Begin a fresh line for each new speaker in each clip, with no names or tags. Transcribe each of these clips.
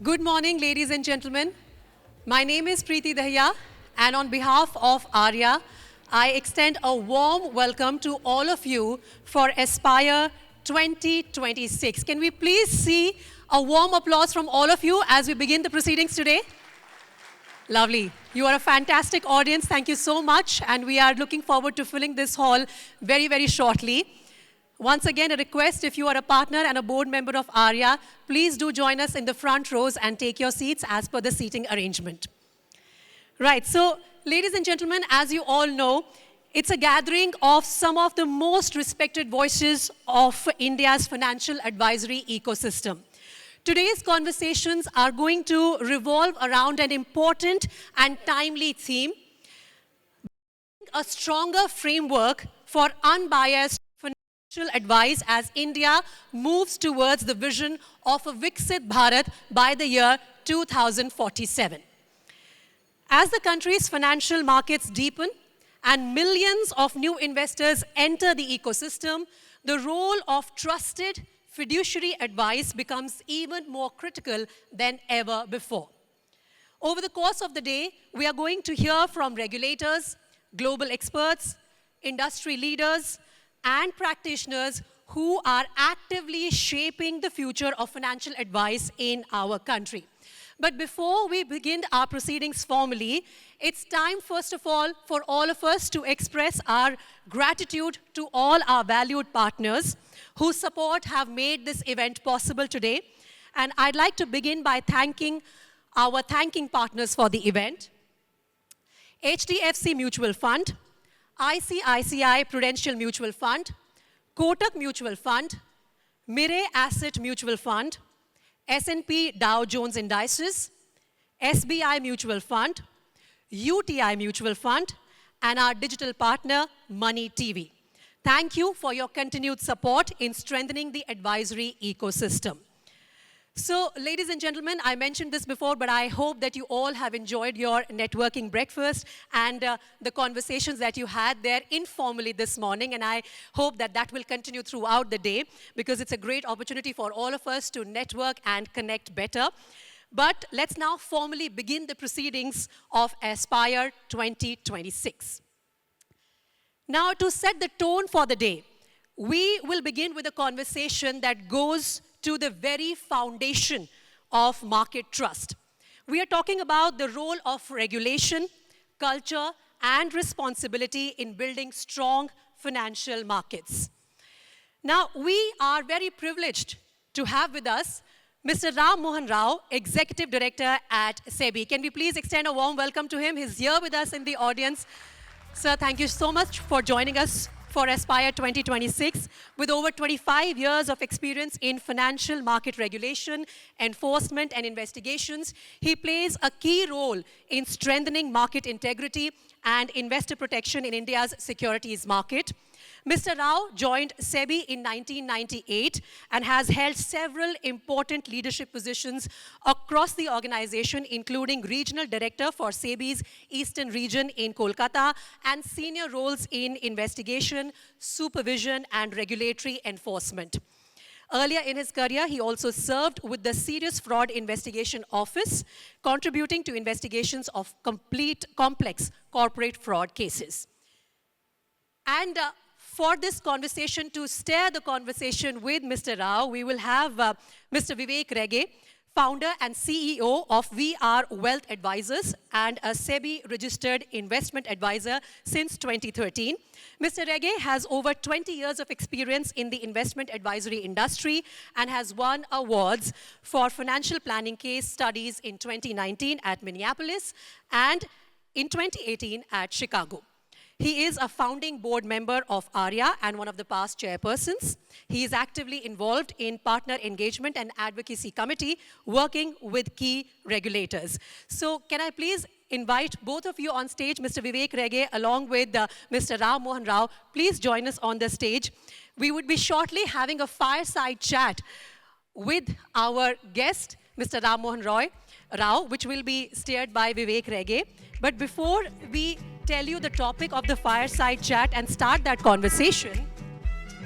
Good morning, ladies and gentlemen. My name is Preeti Dahiya, and on behalf of ARIA, I extend a warm welcome to all of you for Aspire 2026. Can we please see a warm applause from all of you as we begin the proceedings today? Lovely. You are a fantastic audience. Thank you so much. And we are looking forward to filling this hall very, very shortly. Once again, a request, if you are a partner and a board member of ARIA, please do join us in the front rows and take your seats as per the seating arrangement. Right, so ladies and gentlemen, as you all know, it's a gathering of some of the most respected voices of India's financial advisory ecosystem. Today's conversations are going to revolve around an important and timely theme, a stronger framework for unbiased financial advice as India moves towards the vision of a Viksit Bharat by the year 2047. As the country's financial markets deepen and millions of new investors enter the ecosystem, the role of trusted fiduciary advice becomes even more critical than ever before. Over the course of the day, we are going to hear from regulators, global experts, industry leaders, and practitioners who are actively shaping the future of financial advice in our country. But before we begin our proceedings formally, it's time, first of all, for all of us to express our gratitude to all our valued partners whose support have made this event possible today. And I'd like to begin by thanking our partners for the event: HDFC Mutual Fund, ICICI Prudential Mutual Fund, Kotak Mutual Fund, Mirae Asset Mutual Fund, S&P Dow Jones Indices, SBI Mutual Fund, UTI Mutual Fund, and our digital partner, Money TV. Thank you for your continued support in strengthening the advisory ecosystem. So, ladies and gentlemen, I mentioned this before, but I hope that you all have enjoyed your networking breakfast and the conversations that you had there informally this morning, and I hope that that will continue throughout the day because it's a great opportunity for all of us to network and connect better. But let's now formally begin the proceedings of Aspire 2026. Now, to set the tone for the day, we will begin with a conversation that goes to the very foundation of market trust. We are talking about the role of regulation, culture, and responsibility in building strong financial markets. Now, we are very privileged to have with us Mr. Ram Mohan Rao, Executive Director at SEBI. Can we please extend a warm welcome to him? He's here with us in the audience. Sir, thank you so much for joining us for Aspire 2026. With over 25 years of experience in financial market regulation, enforcement, and investigations, he plays a key role in strengthening market integrity and investor protection in India's securities market. Mr. Rao joined SEBI in 1998 and has held several important leadership positions across the organization, including Regional Director for SEBI's Eastern Region in Kolkata and senior roles in investigation, supervision, and regulatory enforcement. Earlier in his career, he also served with the Serious Fraud Investigation Office, contributing to investigations of complex corporate fraud cases. And for this conversation, to steer the conversation with Mr. Rao, we will have Mr. Vivek Rege, founder and CEO of VR Wealth Advisors and a SEBI-registered investment advisor since 2013. Mr. Rege has over 20 years of experience in the investment advisory industry and has won awards for financial planning case studies in 2019 at Minneapolis and in 2018 at Chicago. He is a founding board member of ARIA and one of the past chairpersons. He is actively involved in partner engagement and advocacy committee, working with key regulators. So can I please invite both of you on stage, Mr. Vivek Rege along with Mr. Ram Mohan Rao. Please join us on the stage. We would be shortly having a fireside chat with our guest, Mr. Ram Mohan Rao, which will be steered by Vivek Rege. But before we tell you the topic of the fireside chat and start that conversation,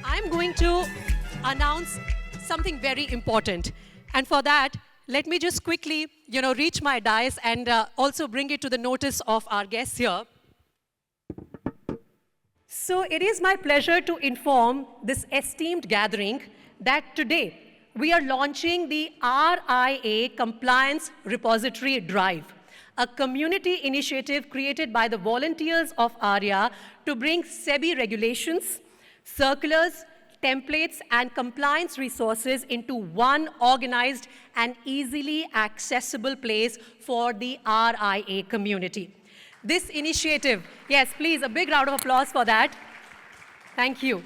I'm going to announce something very important. And for that, let me just quickly, reach my dais and also bring it to the notice of our guests here. So it is my pleasure to inform this esteemed gathering that today we are launching the RIA Compliance Repository Drive, a community initiative created by the volunteers of ARIA to bring SEBI regulations, circulars, templates, and compliance resources into one organized and easily accessible place for the RIA community. This initiative, yes, please, a big round of applause for that. Thank you.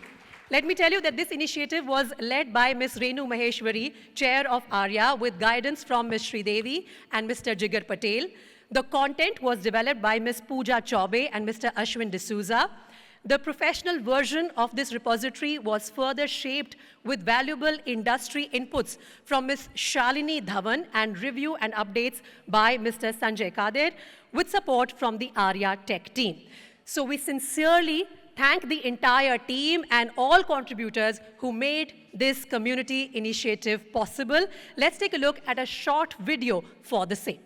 Let me tell you that this initiative was led by Ms. Renu Maheshwari, Chair of ARIA, with guidance from Ms. Shri Devi and Mr. Jigar Patel. The content was developed by Ms. Pooja Chaube and Mr. Ashwin D'Souza. The professional version of this repository was further shaped with valuable industry inputs from Ms. Shalini Dhawan and review and updates by Mr. Sanjay Kadir, with support from the ARIA tech team. So we sincerely thank the entire team and all contributors who made this community initiative possible. Let's take a look at a short video for the same.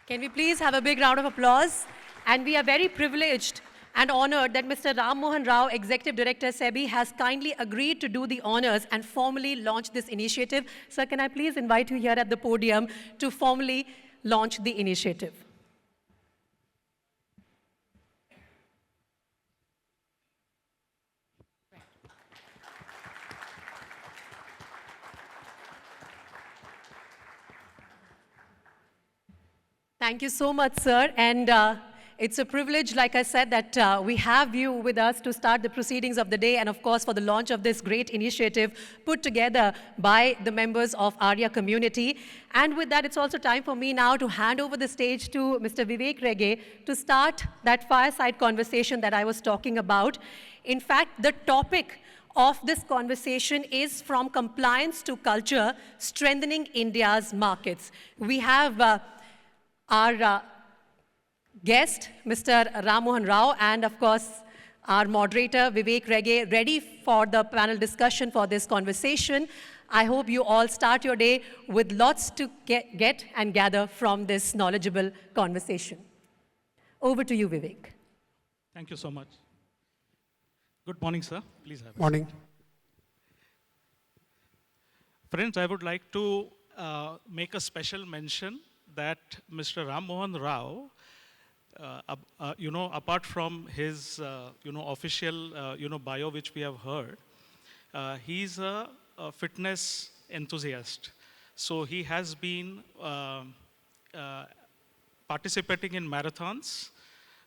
Can we please have a big round of applause? And we are very privileged and honored that Mr. Ram Mohan Rao, Executive Director, SEBI, has kindly agreed to do the honors and formally launch this initiative. Sir, can I please invite you here at the podium to formally launch the initiative? Thank you so much, sir. And it's a privilege, like I said, that we have you with us to start the proceedings of the day and, of course, for the launch of this great initiative put together by the members of ARIA community. And with that, it's also time for me now to hand over the stage to Mr. Vivek Rege to start that fireside conversation that I was talking about. In fact, the topic of this conversation is from compliance to culture, strengthening India's markets. We have our guest, Mr. Ram Mohan Rao, and of course, our moderator, Vivek Rege, ready for the panel discussion for this conversation. I hope you all start your day with lots to get and gather from this knowledgeable conversation. Over to you, Vivek.
Thank you so much. Good morning, sir. Please have a seat.
Morning.
Friends, I would like to make a special mention that Mr. Ram Mohan Rao, apart from his, official, bio which we have heard, he's a fitness enthusiast. So he has been participating in marathons,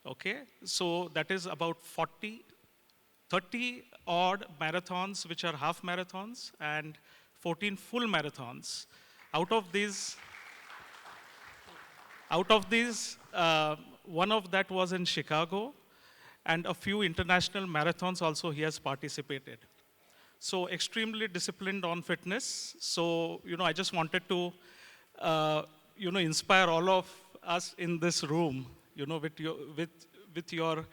okay? So that is about 30 odd marathons, which are half marathons, and 14 full marathons. Out of these, one of that was in Chicago, and a few international marathons also he has participated. So extremely disciplined on fitness. So, I just wanted to, inspire all of us in this room, with your,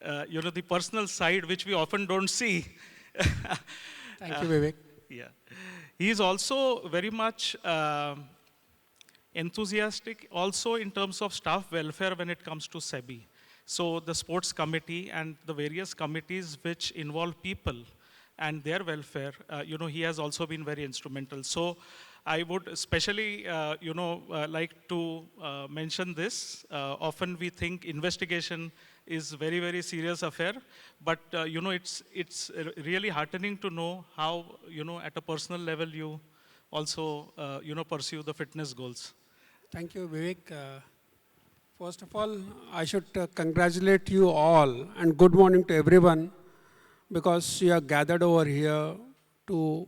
the personal side, which we often don't see.
Thank you, Vivek.
Yeah. He is also very much enthusiastic also in terms of staff welfare when it comes to SEBI. So the sports committee and the various committees which involve people and their welfare, he has also been very instrumental. So I would especially, like to mention this. Often we think investigation is very, very serious affair, but it's really heartening to know how, at a personal level you also, pursue the fitness goals.
Thank you, Vivek. First of all, I should congratulate you all and good morning to everyone, because you are gathered over here to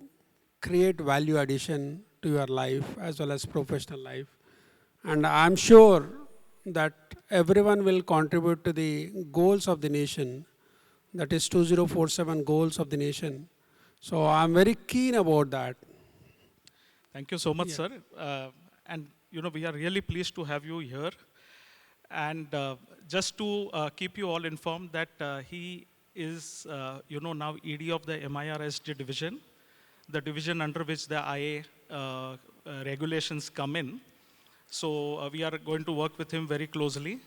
create value addition to your life as well as professional life. And I'm sure that everyone will contribute to the goals of the nation, that is 2047 goals of the nation. So I'm very keen about that.
Thank you so much,
Yeah.
sir. And we are really pleased to have you here. And just to keep you all informed that he is, now ED of the MIRSG division, the division under which the IA regulations come in. So we are going to work with him very closely,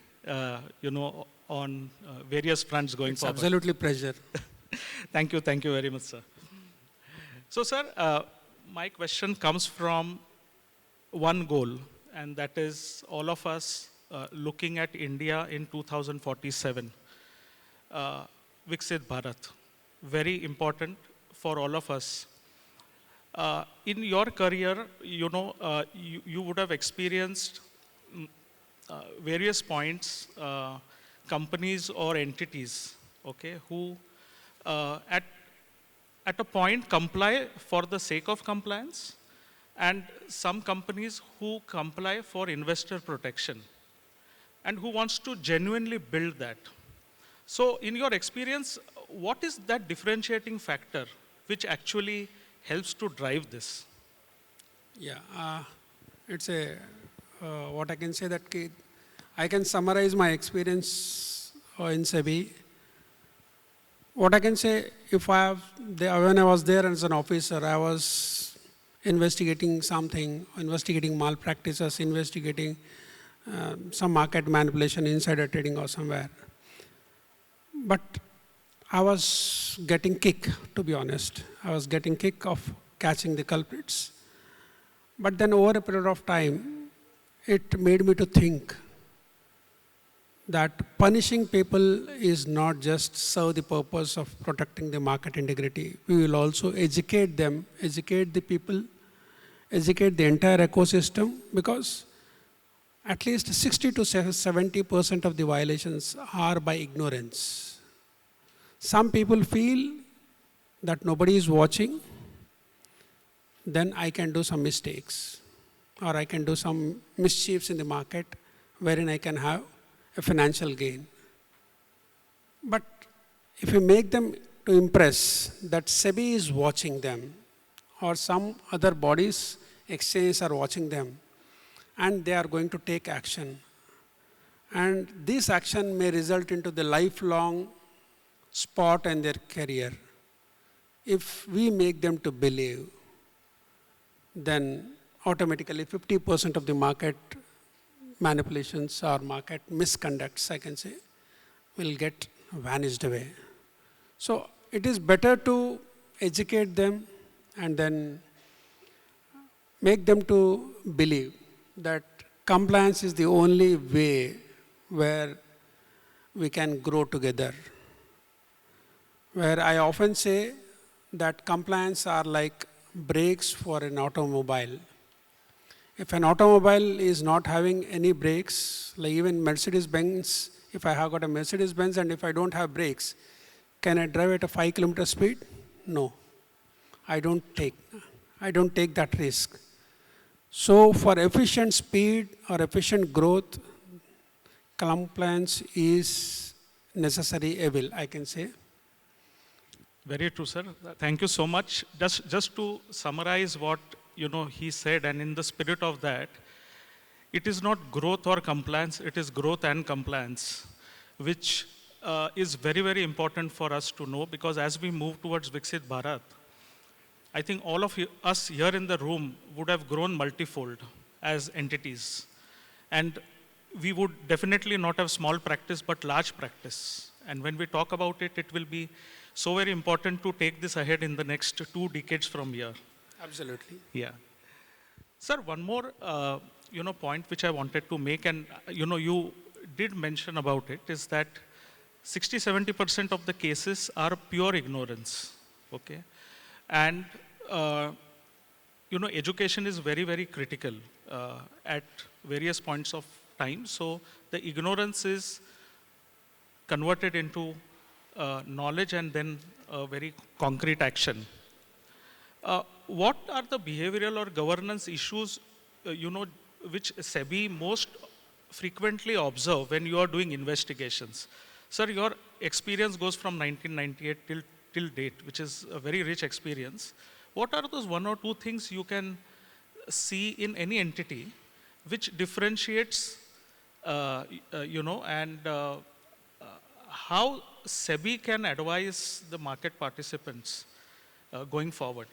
on various fronts going
It's
forward.
absolutely pleasure.
Thank you very much, sir. So, sir, my question comes from one goal, and that is all of us looking at India in 2047. Viksit Bharat, very important for all of us. In your career, you would have experienced various points, companies or entities, okay, who at a point comply for the sake of compliance, and some companies who comply for investor protection and who wants to genuinely build that. So in your experience, what is that differentiating factor which actually helps to drive this?
Yeah, it's what I can say that I can summarize my experience in SEBI. What I can say, when I was there as an officer, I was investigating something, investigating malpractices, investigating some market manipulation, insider trading or somewhere. But I was getting kick, to be honest. I was getting kick of catching the culprits. But then over a period of time, it made me to think that punishing people is not just serve the purpose of protecting the market integrity. We will also educate them, educate the people, educate the entire ecosystem, because at least 60 to 70% of the violations are by ignorance. Some people feel that nobody is watching, then I can do some mistakes, or I can do some mischiefs in the market wherein I can have a financial gain. But if you make them to impress that SEBI is watching them, or some other bodies, exchanges are watching them, and they are going to take action, and this action may result into the lifelong spot in their career. If we make them to believe, then automatically 50% of the market manipulations or market misconducts, I can say, will get vanished away. So it is better to educate them and then make them to believe that compliance is the only way where we can grow together. Where I often say that compliance are like brakes for an automobile. If an automobile is not having any brakes, like even Mercedes-Benz, if I have got a Mercedes-Benz and if I don't have brakes, can I drive at a 5 kilometer speed? No, I don't take that risk. So for efficient speed or efficient growth, compliance is necessary evil, I can say.
Very true, sir. Thank you so much. Just to summarize what he said, and in the spirit of that, it is not growth or compliance, it is growth and compliance, which is very, very important for us to know, because as we move towards Viksit Bharat, I think all of us here in the room would have grown multifold as entities. And we would definitely not have small practice, but large practice. And when we talk about it, it will be so very important to take this ahead in the next 2 decades from here.
Absolutely.
Yeah. Sir, one more point which I wanted to make, and you did mention about it, is that 60-70% of the cases are pure ignorance. Okay. And education is very, very critical at various points of time. So the ignorance is converted into knowledge and then very concrete action. what are the behavioral or governance issues, which SEBI most frequently observe when you are doing investigations? Sir, your experience goes from 1998 till date, which is a very rich experience. What are those one or two things you can see in any entity which differentiates, and how SEBI can advise the market participants going forward?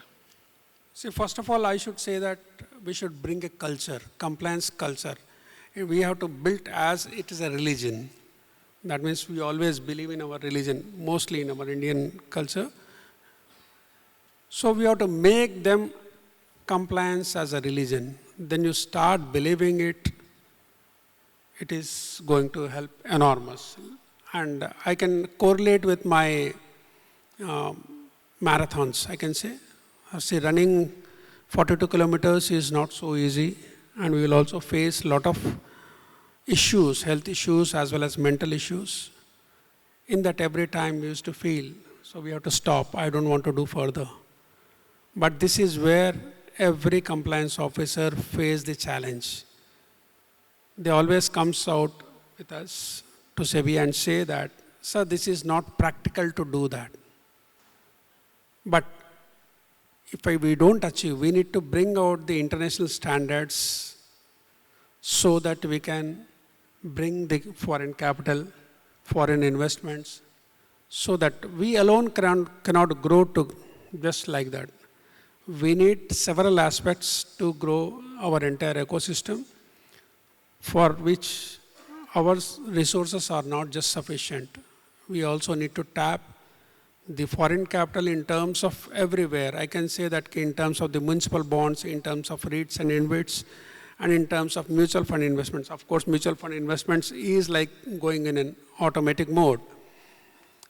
See, first of all, I should say that we should bring a culture, compliance culture. We have to build as it is a religion. That means we always believe in our religion, mostly in our Indian culture. So we have to make them compliance as a religion. Then you start believing it, it is going to help enormous. And I can correlate with my marathons, I can say. See, running 42 kilometers is not so easy, and we will also face a lot of issues, health issues as well as mental issues. In that every time we used to feel, so we have to stop, I don't want to do further. But this is where every compliance officer faces the challenge. They always comes out with us to SEBI and say that, sir, this is not practical to do that. But if we don't achieve, we need to bring out the international standards so that we can bring the foreign capital, foreign investments, so that we alone cannot grow to just like that. We need several aspects to grow our entire ecosystem, for which our resources are not just sufficient. We also need to tap the foreign capital in terms of everywhere. I can say that in terms of the municipal bonds, in terms of REITs and InvITs, and in terms of mutual fund investments. Of course, mutual fund investments is like going in an automatic mode.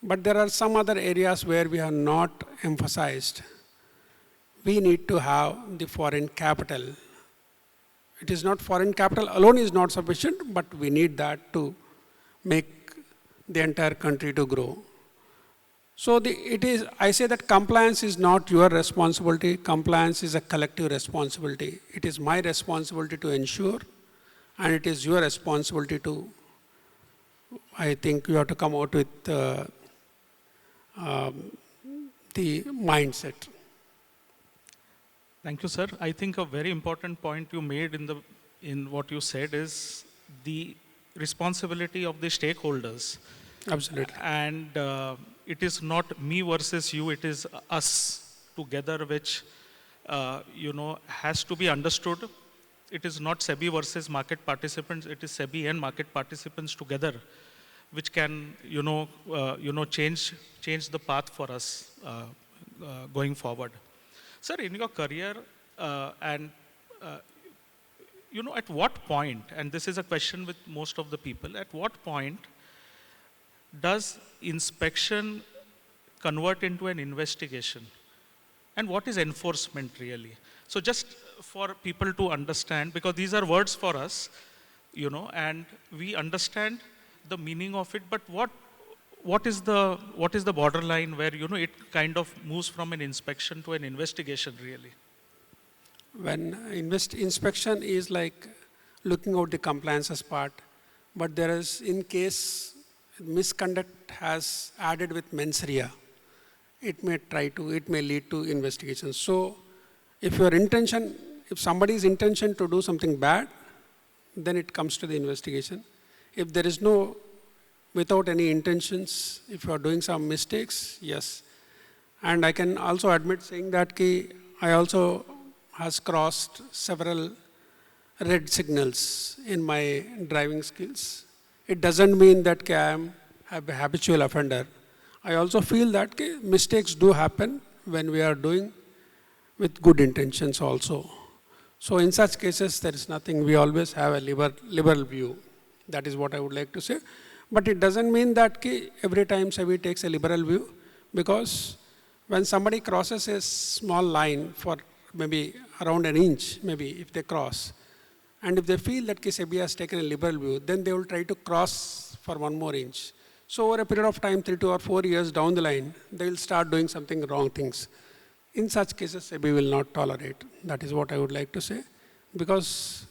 But there are some other areas where we have not emphasized. We need to have the foreign capital. It is not foreign capital alone is not sufficient, but we need that to make the entire country to grow. So I say that compliance is not your responsibility. Compliance is a collective responsibility. It is my responsibility to ensure, and it is your responsibility to, I think you have to come out with the mindset.
Thank you, sir. I think a very important point you made in what you said is the responsibility of the stakeholders.
Absolutely.
And it is not me versus you, it is us together, which has to be understood. It is not SEBI versus market participants, it is SEBI and market participants together, which can change the path for us going forward. Sir, in your career, at what point, and this is a question with most of the people, at what point does inspection convert into an investigation? And what is enforcement really? So just for people to understand, because these are words for us, and we understand the meaning of it, but what is the borderline where, it kind of moves from an inspection to an investigation really?
When inspection is like looking out the compliances part, but there is, in case misconduct has added with mens rea, it may lead to investigation. So if somebody's intention to do something bad, then it comes to the investigation. If there is no, without any intentions, if you are doing some mistakes, yes. And I can also admit saying that I also has crossed several red signals in my driving skills. It doesn't mean that I am a habitual offender. I also feel that mistakes do happen when we are doing with good intentions also. So in such cases, there is nothing. We always have a liberal view. That is what I would like to say. But it doesn't mean that every time SEBI takes a liberal view, because when somebody crosses a small line for maybe around an inch, maybe if they cross, and if they feel that SEBI has taken a liberal view, then they will try to cross for 1 more inch. So over a period of time, 3 to 4 years down the line, they will start doing something wrong things. In such cases, SEBI will not tolerate. That is what I would like to say. Because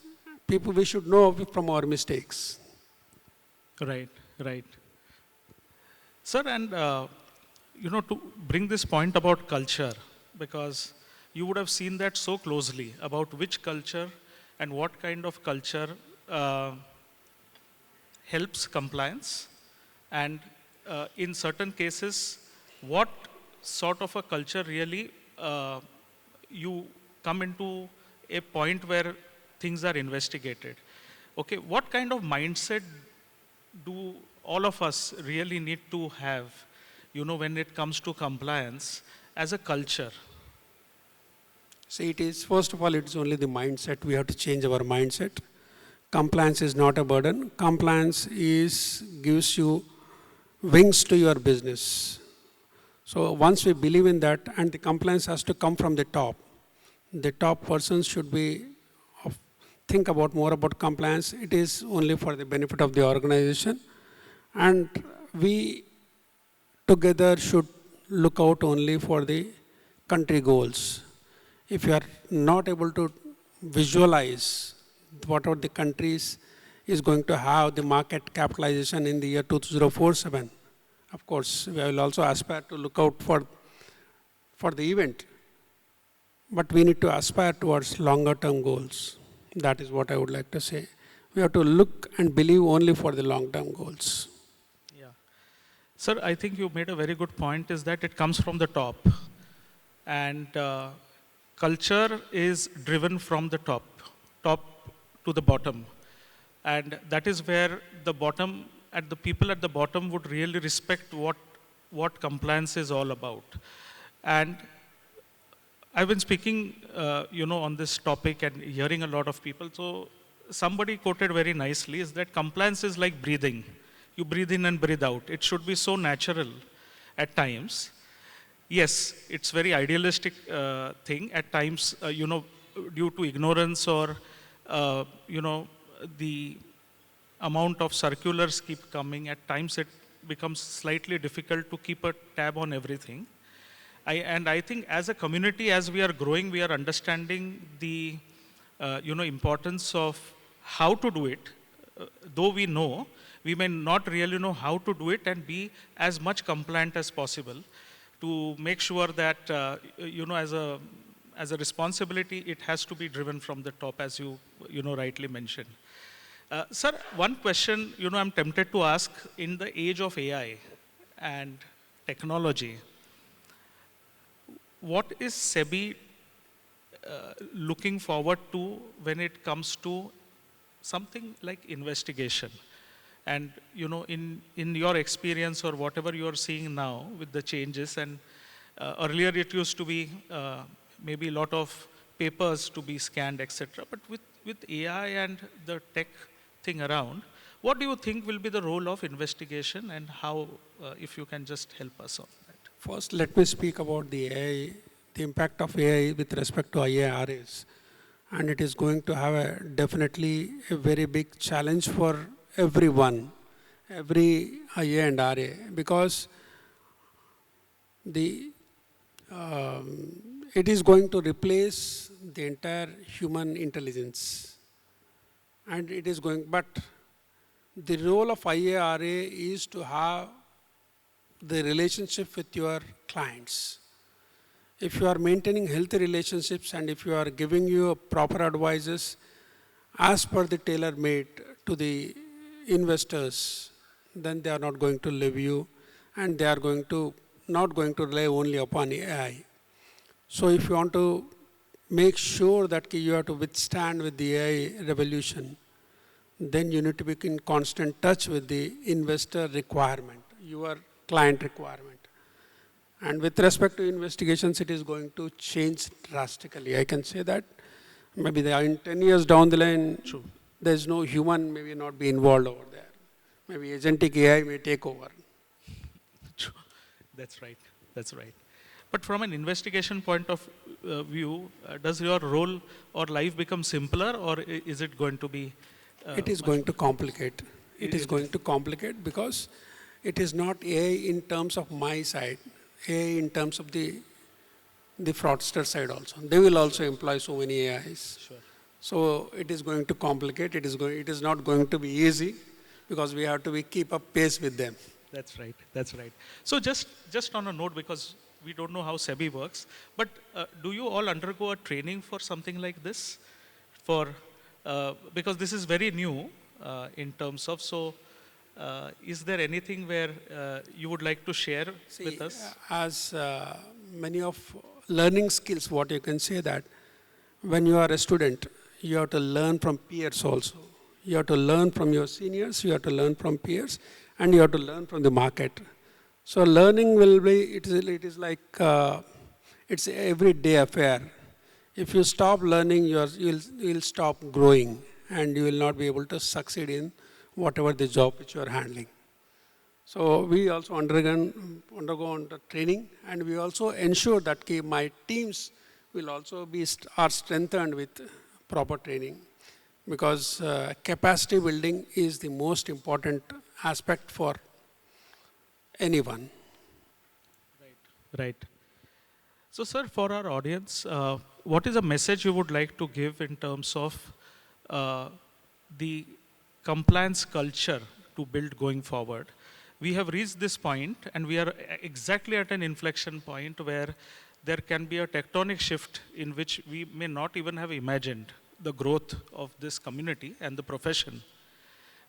people, we should know from our mistakes.
Right, right. Sir, and to bring this point about culture, because you would have seen that so closely about which culture and what kind of culture helps compliance, and in certain cases, what sort of a culture really you come into a point where things are investigated. Okay, what kind of mindset do all of us really need to have, when it comes to compliance as a culture?
See, it is, first of all, it's only the mindset. We have to change our mindset. Compliance is not a burden. Compliance gives you wings to your business. So once we believe in that, and the compliance has to come from the top persons should think about more about compliance. It is only for the benefit of the organization. And we together should look out only for the country goals. If you are not able to visualize what are the countries is going to have the market capitalization in the year 2047, of course, we will also aspire to look out for the event. But we need to aspire towards longer term goals. That is what I would like to say. We have to look and believe only for the long term goals.
Yeah. Sir, I think you made a very good point, is that it comes from the top. And culture is driven from the top to the bottom. And that is where the people at the bottom would really respect what compliance is all about. And I've been speaking, on this topic and hearing a lot of people. So somebody quoted very nicely is that compliance is like breathing. You breathe in and breathe out. It should be so natural at times. Yes, it's very idealistic thing at times, due to ignorance or, the amount of circulars keep coming. At times it becomes slightly difficult to keep a tab on everything. I think as a community, as we are growing, we are understanding the importance of how to do it. Though we know, we may not really know how to do it and be as much compliant as possible to make sure that, as a responsibility, it has to be driven from the top, as you rightly mentioned. Sir, one question, I'm tempted to ask, in the age of AI and technology, what is SEBI looking forward to when it comes to something like investigation? And, in your experience or whatever you are seeing now with the changes, and earlier it used to be maybe a lot of papers to be scanned, etc. But with AI and the tech thing around, what do you think will be the role of investigation, and how, if you can just help us on that?
First, let me speak about the AI, the impact of AI with respect to IARAs. And it is going to have definitely a very big challenge for everyone, every IA and RA, because it is going to replace the entire human intelligence. And it is going, but the role of IARA is to have the relationship with your clients. If you are maintaining healthy relationships and if you are giving you proper advices as per the tailor-made to the investors, then they are not going to leave you, and they are not going to rely only upon AI. So if you want to make sure that you have to withstand with the AI revolution, then you need to be in constant touch with the investor requirement, your client requirement. And with respect to investigations, it is going to change drastically. I can say that maybe in 10 years down the line,
True.
There's no human maybe not be involved over there. Maybe agentic AI may take over.
True. That's right. That's right. But from an investigation point of view, does your role or life become simpler, or is it going to be?
It is going to complicate. It is going to complicate because it is not AI in terms of my side, AI in terms of the the fraudster side also. They will also employ so many AIs.
Sure.
So it is going to complicate. It is not going to be easy because we have to keep up pace with them.
That's right. That's right. So just on a note, because we don't know how SEBI works, but do you all undergo a training for something like this? Because this is very new in terms of, so is there anything where you would like to share with us?
As many of learning skills, what you can say that when you are a student, you have to learn from peers also. You have to learn from your seniors, you have to learn from peers, and you have to learn from the market. So learning will be, it is like, it's an everyday affair. If you stop learning, you'll stop growing, and you will not be able to succeed in whatever the job which you are handling. So we also undergo training, and we also ensure that my teams will also are strengthened with proper training, because capacity building is the most important aspect for anyone.
Right. So, sir, for our audience, what is a message you would like to give in terms of the compliance culture to build going forward? We have reached this point, and we are exactly at an inflection point where there can be a tectonic shift in which we may not even have imagined the growth of this community and the profession.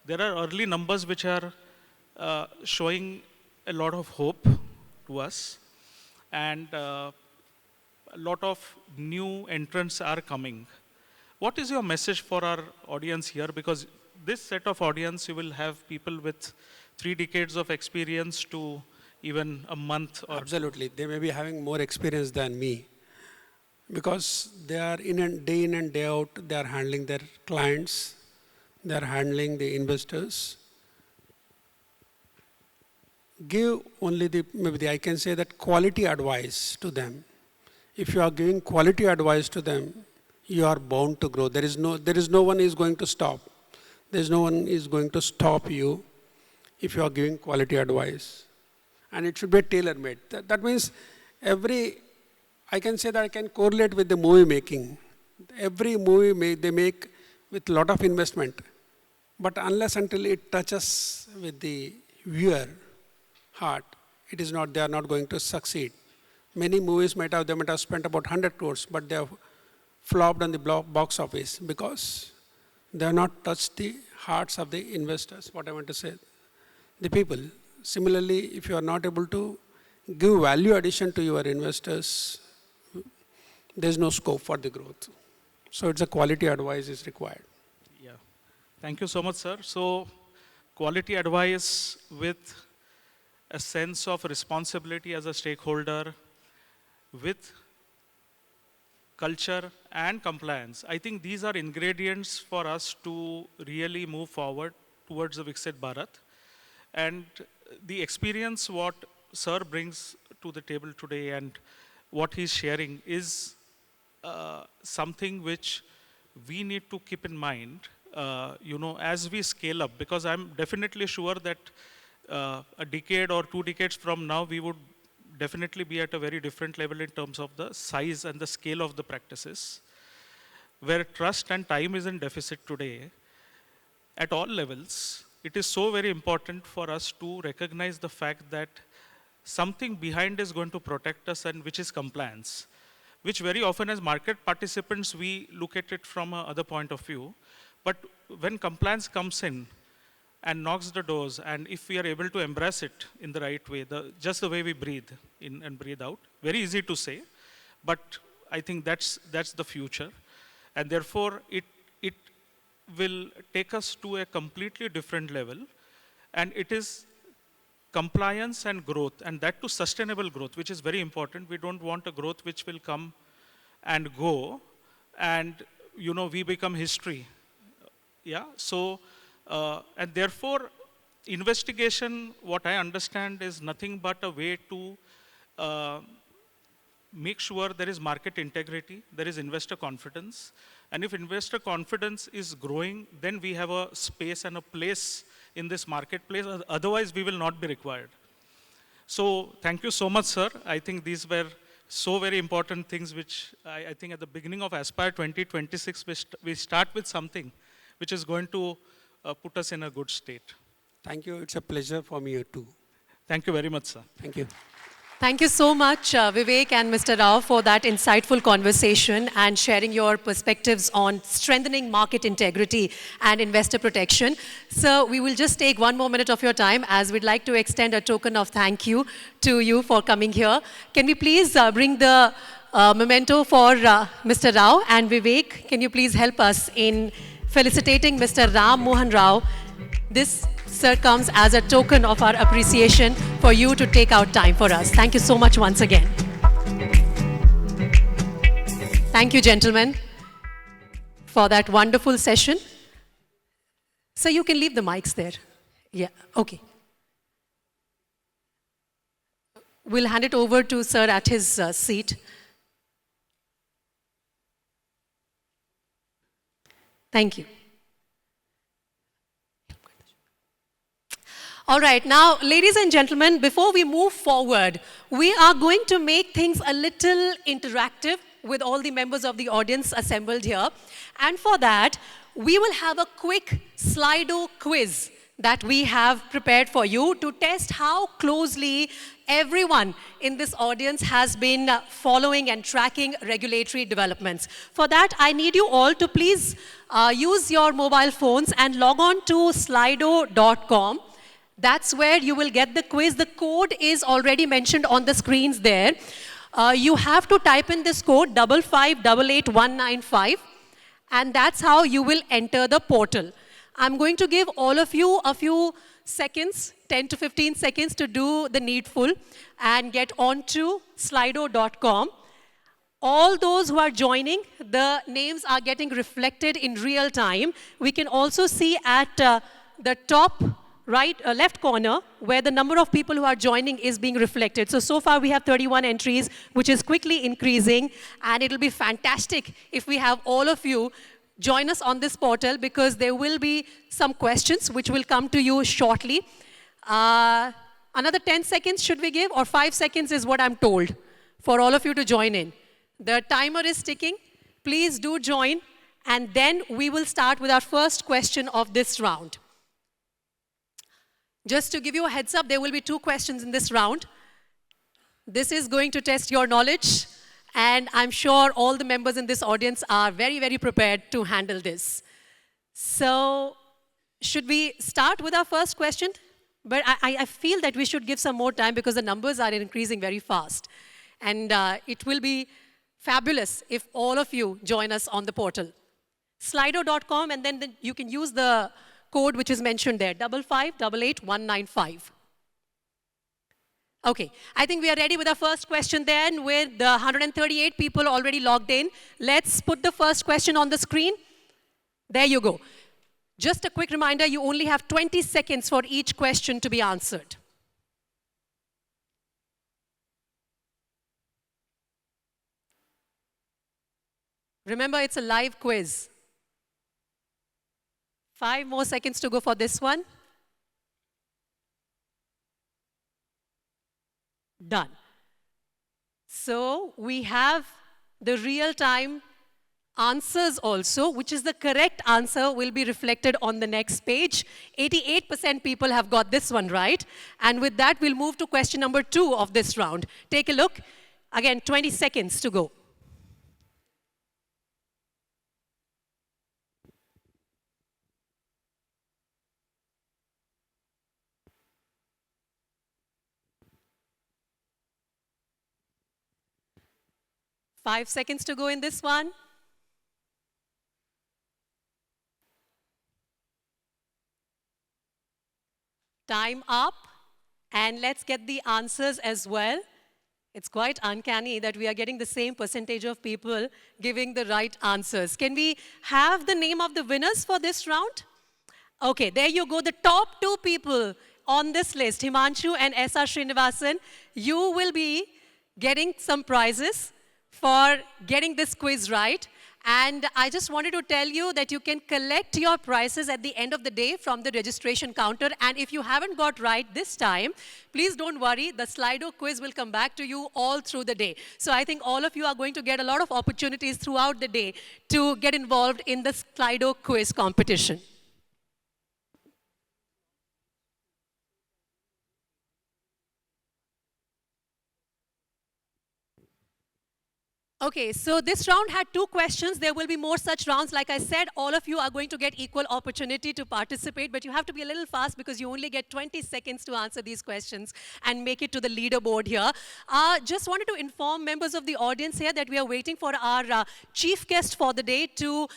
There are early numbers which are showing a lot of hope to us, and a lot of new entrants are coming. What is your message for our audience here? Because this set of audience, you will have people with 3 decades of experience to even a month. Or
absolutely, they may be having more experience than me, because they are in and day out, they are handling their clients, they are handling the investors. Give only I can say that quality advice to them. If you are giving quality advice to them, you are bound to grow. There is no one is going to stop. There is no one is going to stop you if you are giving quality advice. And it should be tailor-made. That means I can say that I can correlate with the movie making. Every movie they make with a lot of investment. But unless until it touches with the viewer heart, they are not going to succeed. Many movies might have spent about 100 crores, but they have flopped on the box office because they have not touched the hearts of the investors, what I want to say, the people. Similarly, if you are not able to give value addition to your investors, there is no scope for the growth. So it's a quality advice is required.
Yeah. Thank you so much, sir. So quality advice with a sense of responsibility as a stakeholder, with culture and compliance. I think these are ingredients for us to really move forward towards the Viksit Bharat. And the experience what sir brings to the table today and what he's sharing is something which we need to keep in mind, as we scale up, because I'm definitely sure that a decade or 2 decades from now, we would definitely be at a very different level in terms of the size and the scale of the practices, where trust and time is in deficit today. At all levels, it is so very important for us to recognize the fact that something behind is going to protect us, and which is compliance, which very often as market participants, we look at it from another point of view. But when compliance comes in and knocks the doors, and if we are able to embrace it in the right way, just the way we breathe in and breathe out, very easy to say, but I think that's the future. And therefore, it will take us to a completely different level. And it is compliance and growth, and that to sustainable growth, which is very important. We don't want a growth which will come and go, and we become history. Yeah. So, and therefore, investigation, what I understand, is nothing but a way to make sure there is market integrity, there is investor confidence. And if investor confidence is growing, then we have a space and a place in this marketplace. Otherwise, we will not be required. So thank you so much, sir. I think these were so very important things which I think at the beginning of Aspire 2026, we start with something which is going to put us in a good state.
Thank you. It's a pleasure for me too.
Thank you very much, sir.
Thank you.
Thank you so much, Vivek and Mr. Rao, for that insightful conversation and sharing your perspectives on strengthening market integrity and investor protection. So we will just take one more minute of your time, as we'd like to extend a token of thank you to you for coming here. Can we please bring the memento for Mr. Rao, and Vivek, can you please help us in felicitating Mr. Ram Mohan Rao? This, sir, comes as a token of our appreciation for you to take out time for us. Thank you so much once again. Thank you, gentlemen, for that wonderful session. So you can leave the mics there. Yeah, okay. We'll hand it over to sir at his seat. Thank you. All right, now, ladies and gentlemen, before we move forward, we are going to make things a little interactive with all the members of the audience assembled here. And for that, we will have a quick Slido quiz that we have prepared for you to test how closely everyone in this audience has been following and tracking regulatory developments. For that, I need you all to please use your mobile phones and log on to slido.com. That's where you will get the quiz. The code is already mentioned on the screens there. You have to type in this code 5588195, and that's how you will enter the portal. I'm going to give all of you a few seconds, 10 to 15 seconds, to do the needful and get onto slido.com. All those who are joining, the names are getting reflected in real time. We can also see at the top left corner where the number of people who are joining is being reflected. So far we have 31 entries, which is quickly increasing, and it'll be fantastic if we have all of you join us on this portal, because there will be some questions which will come to you shortly. Another 10 seconds should we give, or 5 seconds is what I'm told for all of you to join in. The timer is ticking. Please do join, and then we will start with our first question of this round. Just to give you a heads up, there will be 2 questions in this round. This is going to test your knowledge, and I'm sure all the members in this audience are very, very prepared to handle this. So, should we start with our first question? But I feel that we should give some more time, because the numbers are increasing very fast. And it will be fabulous if all of you join us on the portal. Slido.com, and then you can use the code which is mentioned there, 5588195. Okay, I think we are ready with our first question then, with the 138 people already logged in. Let's put the first question on the screen. There you go. Just a quick reminder, you only have 20 seconds for each question to be answered. Remember, it's a live quiz. 5 more seconds to go for this one. Done. So we have the real-time answers also, which is the correct answer, will be reflected on the next page. 88% people have got this one right. And with that, we'll move to question number 2 of this round. Take a look. Again, 20 seconds to go. Five seconds to go in this one. Time up. And let's get the answers as well. It's quite uncanny that we are getting the same percentage of people giving the right answers. Can we have the name of the winners for this round? Okay, there you go. The top 2 people on this list, Himanshu and S.R. Srinivasan, you will be getting some prizes for getting this quiz right. And I just wanted to tell you that you can collect your prizes at the end of the day from the registration counter. And if you haven't got right this time, please don't worry. The Slido quiz will come back to you all through the day. So I think all of you are going to get a lot of opportunities throughout the day to get involved in the Slido quiz competition. Okay, so this round had 2 questions. There will be more such rounds. Like I said, all of you are going to get equal opportunity to participate, but you have to be a little fast because you only get 20 seconds to answer these questions and make it to the leaderboard here. Just wanted to inform members of the audience here that we are waiting for our chief guest for the day to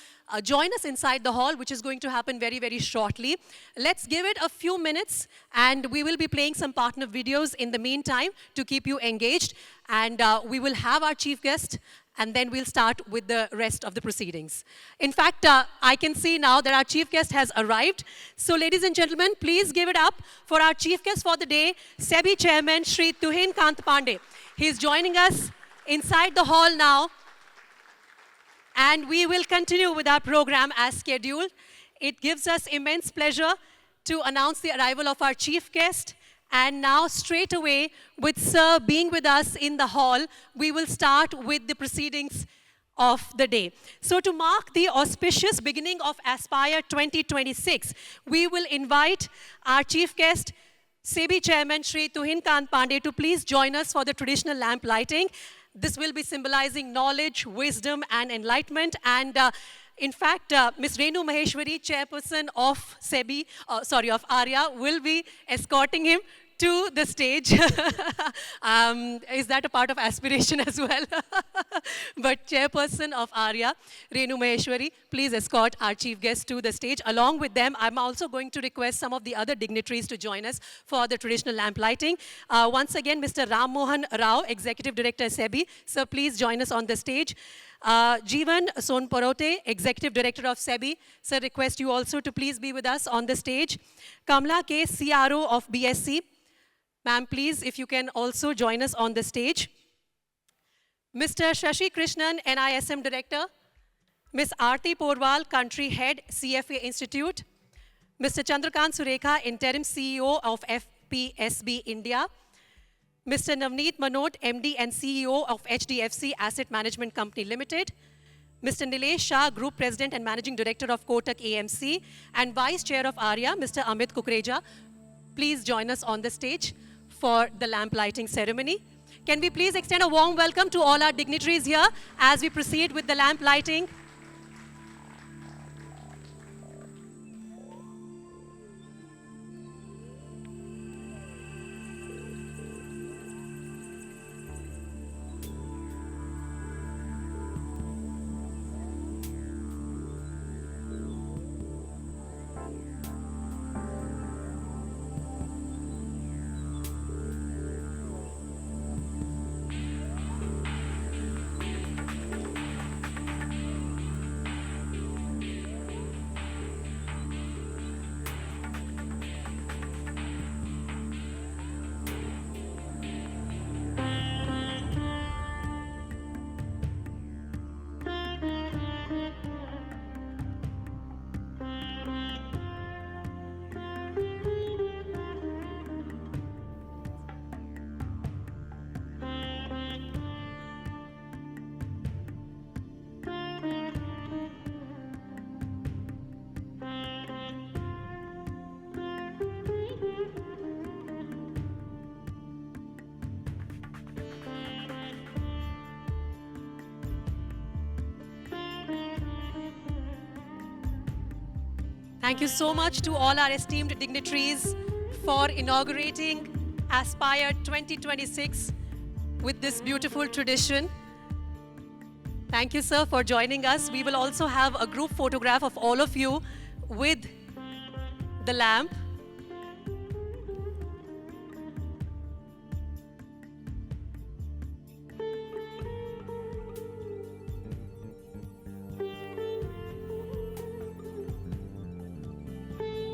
join us inside the hall, which is going to happen very, very shortly. Let's give it a few minutes, and we will be playing some partner videos in the meantime to keep you engaged. And we will have our chief guest, and then we'll start with the rest of the proceedings. In fact, I can see now that our chief guest has arrived. So ladies and gentlemen, please give it up for our chief guest for the day, SEBI Chairman Shri Tuhin Kanta Pandey. He's joining us inside the hall now. And we will continue with our program as scheduled. It gives us immense pleasure to announce the arrival of our chief guest. And now, straight away, with Sir being with us in the hall, we will start with the proceedings of the day. So to mark the auspicious beginning of Aspire 2026, we will invite our chief guest, SEBI Chairman Shri Tuhin Kanta Pandey, to please join us for the traditional lamp lighting. This will be symbolizing knowledge, wisdom, and enlightenment. And in fact, Ms. Renu Maheshwari, Chairperson of of ARIA, will be escorting him to the stage. Is that a part of aspiration as well? But Chairperson of ARIA, Renu Maheshwari, please escort our chief guest to the stage. Along with them, I'm also going to request some of the other dignitaries to join us for the traditional lamp lighting. Once again, Mr. Ram Mohan Rao, Executive Director, SEBI. Sir, please join us on the stage. Jeevan Sonporote, Executive Director of SEBI. Sir, request you also to please be with us on the stage. Kamla K, CRO of BSC. Ma'am, please, if you can also join us on the stage. Mr. Shashi Krishnan, NISM Director. Ms. Aarti Porwal, Country Head, CFA Institute. Mr. Chandrakant Surekha, Interim CEO of FPSB India. Mr. Navneet Manot, MD and CEO of HDFC Asset Management Company Limited. Mr. Nilesh Shah, Group President and Managing Director of Kotak AMC. And Vice Chair of ARIA, Mr. Amit Kukreja. Please join us on the stage for the lamp lighting ceremony. Can we please extend a warm welcome to all our dignitaries here as we proceed with the lamp lighting? Thank you so much to all our esteemed dignitaries for inaugurating Aspire 2026 with this beautiful tradition. Thank you, sir, for joining us. We will also have a group photograph of all of you with the lamp.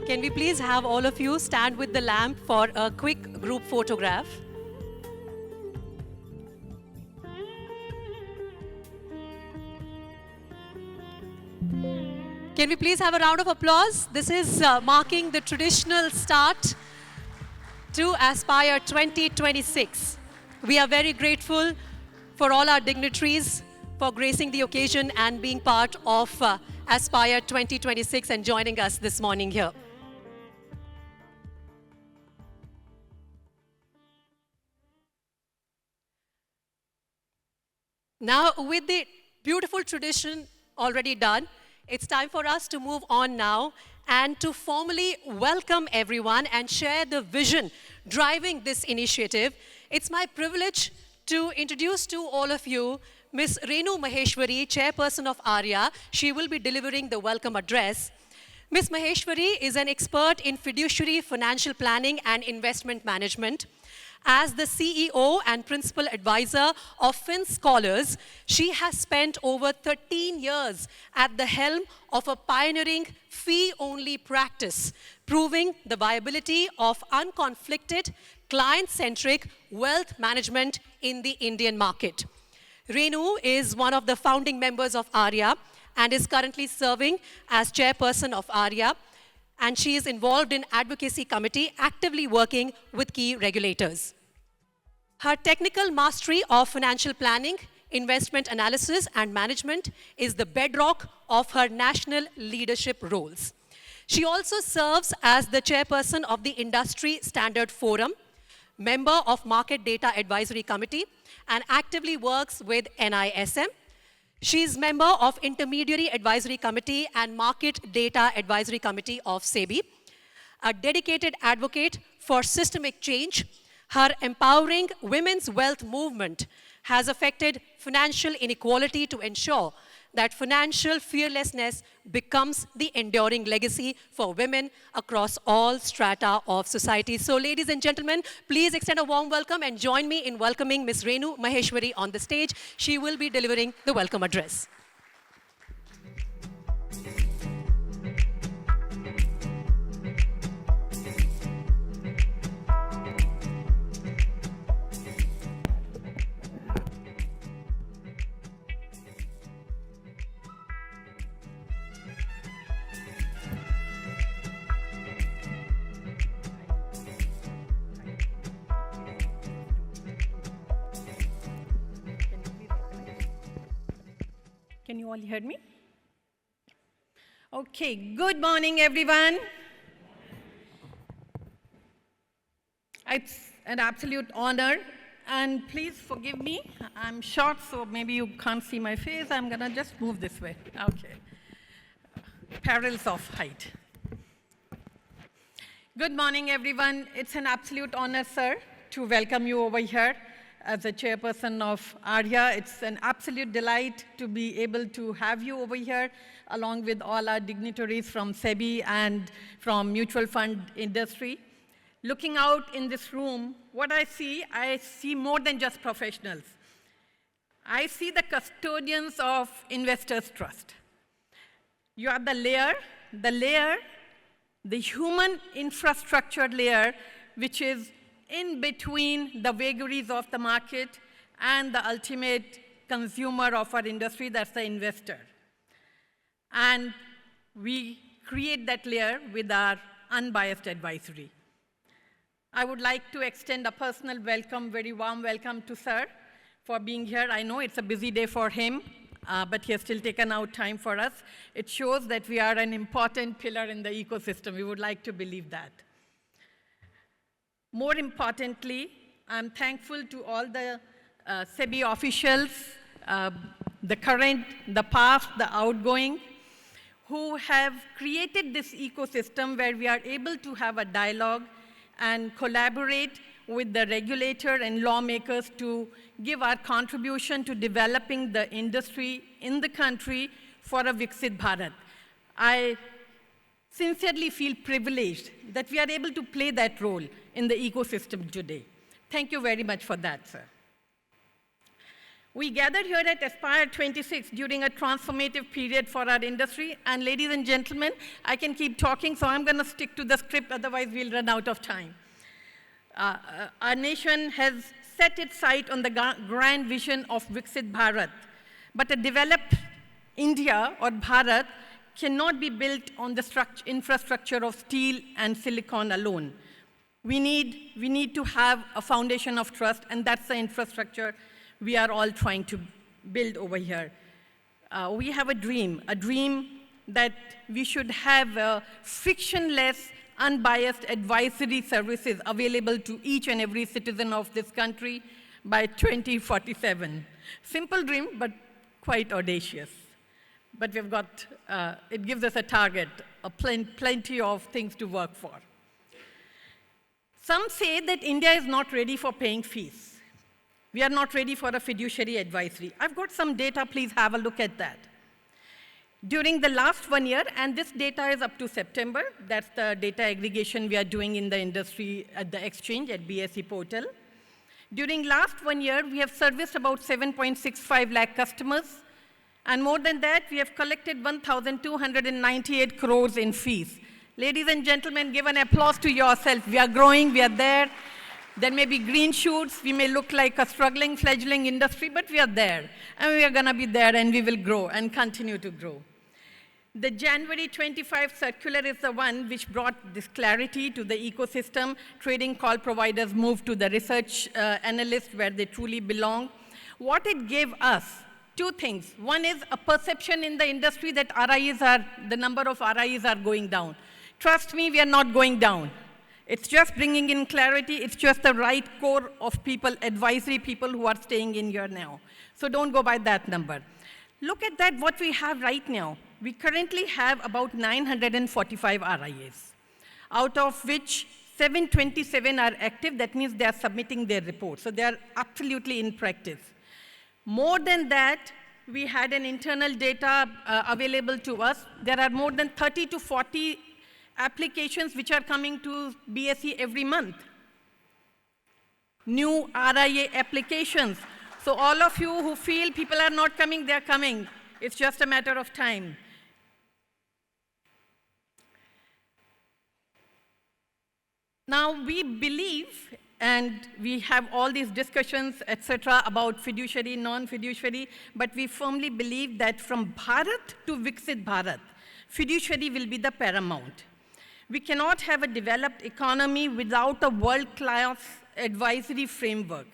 Can we please have all of you stand with the lamp for a quick group photograph? Can we please have a round of applause? This is marking the traditional start to Aspire 2026. We are very grateful for all our dignitaries for gracing the occasion and being part of Aspire 2026 and joining us this morning here. Now, with the beautiful tradition already done, it's time for us to move on now and to formally welcome everyone and share the vision driving this initiative. It's my privilege to introduce to all of you Ms. Renu Maheshwari, Chairperson of ARIA. She will be delivering the welcome address. Ms. Maheshwari is an expert in fiduciary financial planning and investment management. As the CEO and principal advisor of FinScholars, she has spent over 13 years at the helm of a pioneering fee-only practice, proving the viability of unconflicted, client-centric wealth management in the Indian market. Renu is one of the founding members of ARIA and is currently serving as chairperson of ARIA, and she is involved in advocacy committee, actively working with key regulators. Her technical mastery of financial planning, investment analysis, and management is the bedrock of her national leadership roles. She also serves as the chairperson of the Industry Standard Forum, member of Market Data Advisory Committee, and actively works with NISM. She is member of Intermediary Advisory Committee and Market Data Advisory Committee of SEBI, a dedicated advocate for systemic change. Her empowering women's wealth movement has affected financial inequality to ensure that financial fearlessness becomes the enduring legacy for women across all strata of society. So, ladies and gentlemen, please extend a warm welcome and join me in welcoming Ms. Renu Maheshwari on the stage. She will be delivering the welcome address.
Can you all hear me? Okay, good morning, everyone. It's an absolute honor, and please forgive me. I'm short, so maybe you can't see my face. I'm gonna just move this way. Okay. Perils of height. Good morning, everyone. It's an absolute honor, sir, to welcome you over here. As a chairperson of ARIA, it's an absolute delight to be able to have you over here, along with all our dignitaries from SEBI and from mutual fund industry. Looking out in this room, what I see more than just professionals. I see the custodians of investors' trust. You are the human infrastructure layer, which is in between the vagaries of the market and the ultimate consumer of our industry, that's the investor. And we create that layer with our unbiased advisory. I would like to extend a personal welcome, very warm welcome to sir for being here. I know it's a busy day for him, but he has still taken out time for us. It shows that we are an important pillar in the ecosystem. We would like to believe that. More importantly, I'm thankful to all the SEBI officials, the current, the past, the outgoing, who have created this ecosystem where we are able to have a dialogue and collaborate with the regulator and lawmakers to give our contribution to developing the industry in the country for a Viksit Bharat. I sincerely feel privileged that we are able to play that role in the ecosystem today. Thank you very much for that, sir. We gathered here at Aspire 26 during a transformative period for our industry, and ladies and gentlemen, I can keep talking, so I'm gonna stick to the script, otherwise we'll run out of time. Our nation has set its sight on the grand vision of Viksit Bharat, but a developed India or Bharat cannot be built on the infrastructure of steel and silicon alone. We need to have a foundation of trust, and that's the infrastructure we are all trying to build over here. We have a dream that we should have frictionless, unbiased advisory services available to each and every citizen of this country by 2047. Simple dream, but quite audacious. But we've got, it gives us a target, plenty of things to work for. Some say that India is not ready for paying fees. We are not ready for a fiduciary advisory. I've got some data, please have a look at that. During the last 1 year, and this data is up to September, that's the data aggregation we are doing in the industry at the exchange at BSE portal. During last 1 year, we have serviced about 7.65 lakh customers, and more than that, we have collected 1,298 crores in fees. Ladies and gentlemen, give an applause to yourself. We are growing, we are there. There may be green shoots, we may look like a struggling, fledgling industry, but we are there. And we are gonna be there, and we will grow and continue to grow. The January 25 circular is the one which brought this clarity to the ecosystem. Trading call providers moved to the research analysts where they truly belong. What it gave us, two things. One is a perception in the industry that the number of RIs are going down. Trust me, we are not going down. It's just bringing in clarity. It's just the right core of people, advisory people who are staying in here now. So don't go by that number. Look at that, what we have right now. We currently have about 945 RIAs, out of which 727 are active. That means they are submitting their reports. So they are absolutely in practice. More than that, we had an internal data available to us. There are more than 30 to 40 applications which are coming to BSE every month. New RIA applications. So all of you who feel people are not coming, they're coming. It's just a matter of time. Now we believe, and we have all these discussions, etc., about fiduciary, non-fiduciary, but we firmly believe that from Bharat to Viksit Bharat, fiduciary will be the paramount. We cannot have a developed economy without a world-class advisory framework.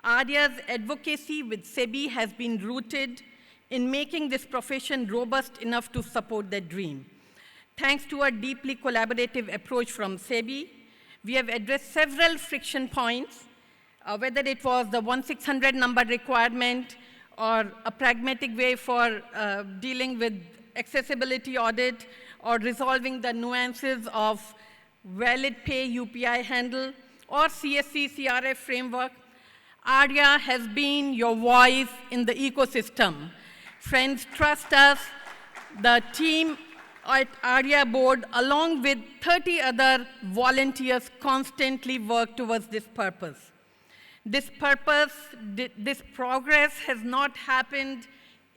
ARIA's advocacy with SEBI has been rooted in making this profession robust enough to support that dream. Thanks to a deeply collaborative approach from SEBI, we have addressed several friction points, whether it was the 1600 number requirement or a pragmatic way for dealing with accessibility audit or resolving the nuances of valid pay UPI handle or CSC CRF framework. ARIA has been your voice in the ecosystem. Friends, trust us. The team at ARIA board, along with 30 other volunteers, constantly work towards this purpose. This progress has not happened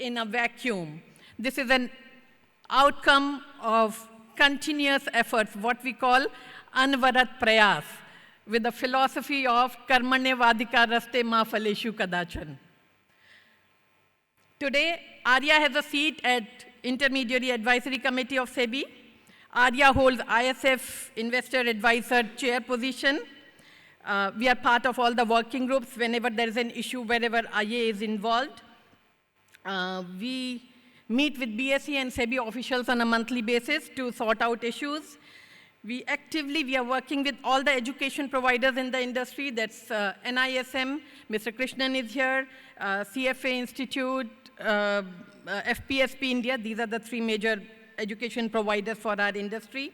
in a vacuum. This is an outcome of continuous efforts, what we call anvarat prayas, with the philosophy of karmane vadika raste ma phaleshu kadachan. Today, ARIA has a seat at Intermediary Advisory Committee of SEBI. ARIA holds ISF Investor Advisor Chair position. We are part of all the working groups whenever there is an issue, wherever IA is involved. We meet with BSE and SEBI officials on a monthly basis to sort out issues. We are working with all the education providers in the industry. That's NISM, Mr. Krishnan is here, CFA Institute, FPSP India. These are the three major education providers for our industry.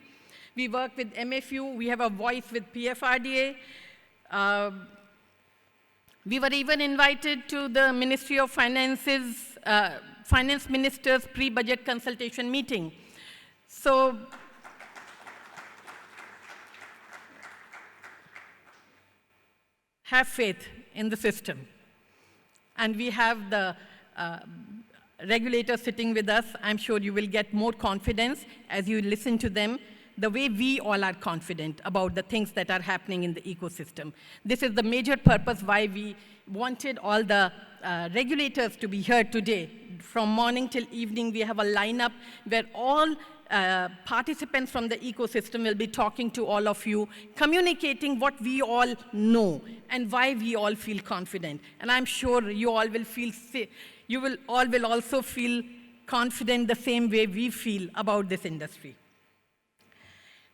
We work with MFU. We have a voice with PFRDA. We were even invited to the Ministry of Finance's Finance Minister's pre-budget consultation meeting. So, have faith in the system. And we have the regulators sitting with us. I'm sure you will get more confidence as you listen to them, the way we all are confident about the things that are happening in the ecosystem. This is the major purpose why we wanted all the regulators to be here today from morning till evening, we have a lineup where all participants from the ecosystem will be talking to all of you, communicating what we all know and why we all feel confident. And I'm sure you all will also feel confident the same way we feel about this industry.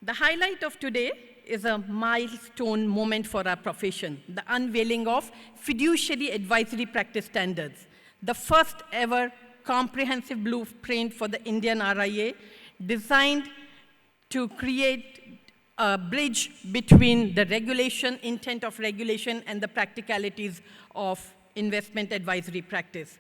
The highlight of today is a milestone moment for our profession, the unveiling of fiduciary advisory practice standards, the first ever comprehensive blueprint for the Indian RIA, designed to create a bridge between the regulation, intent of regulation, and the practicalities of investment advisory practice.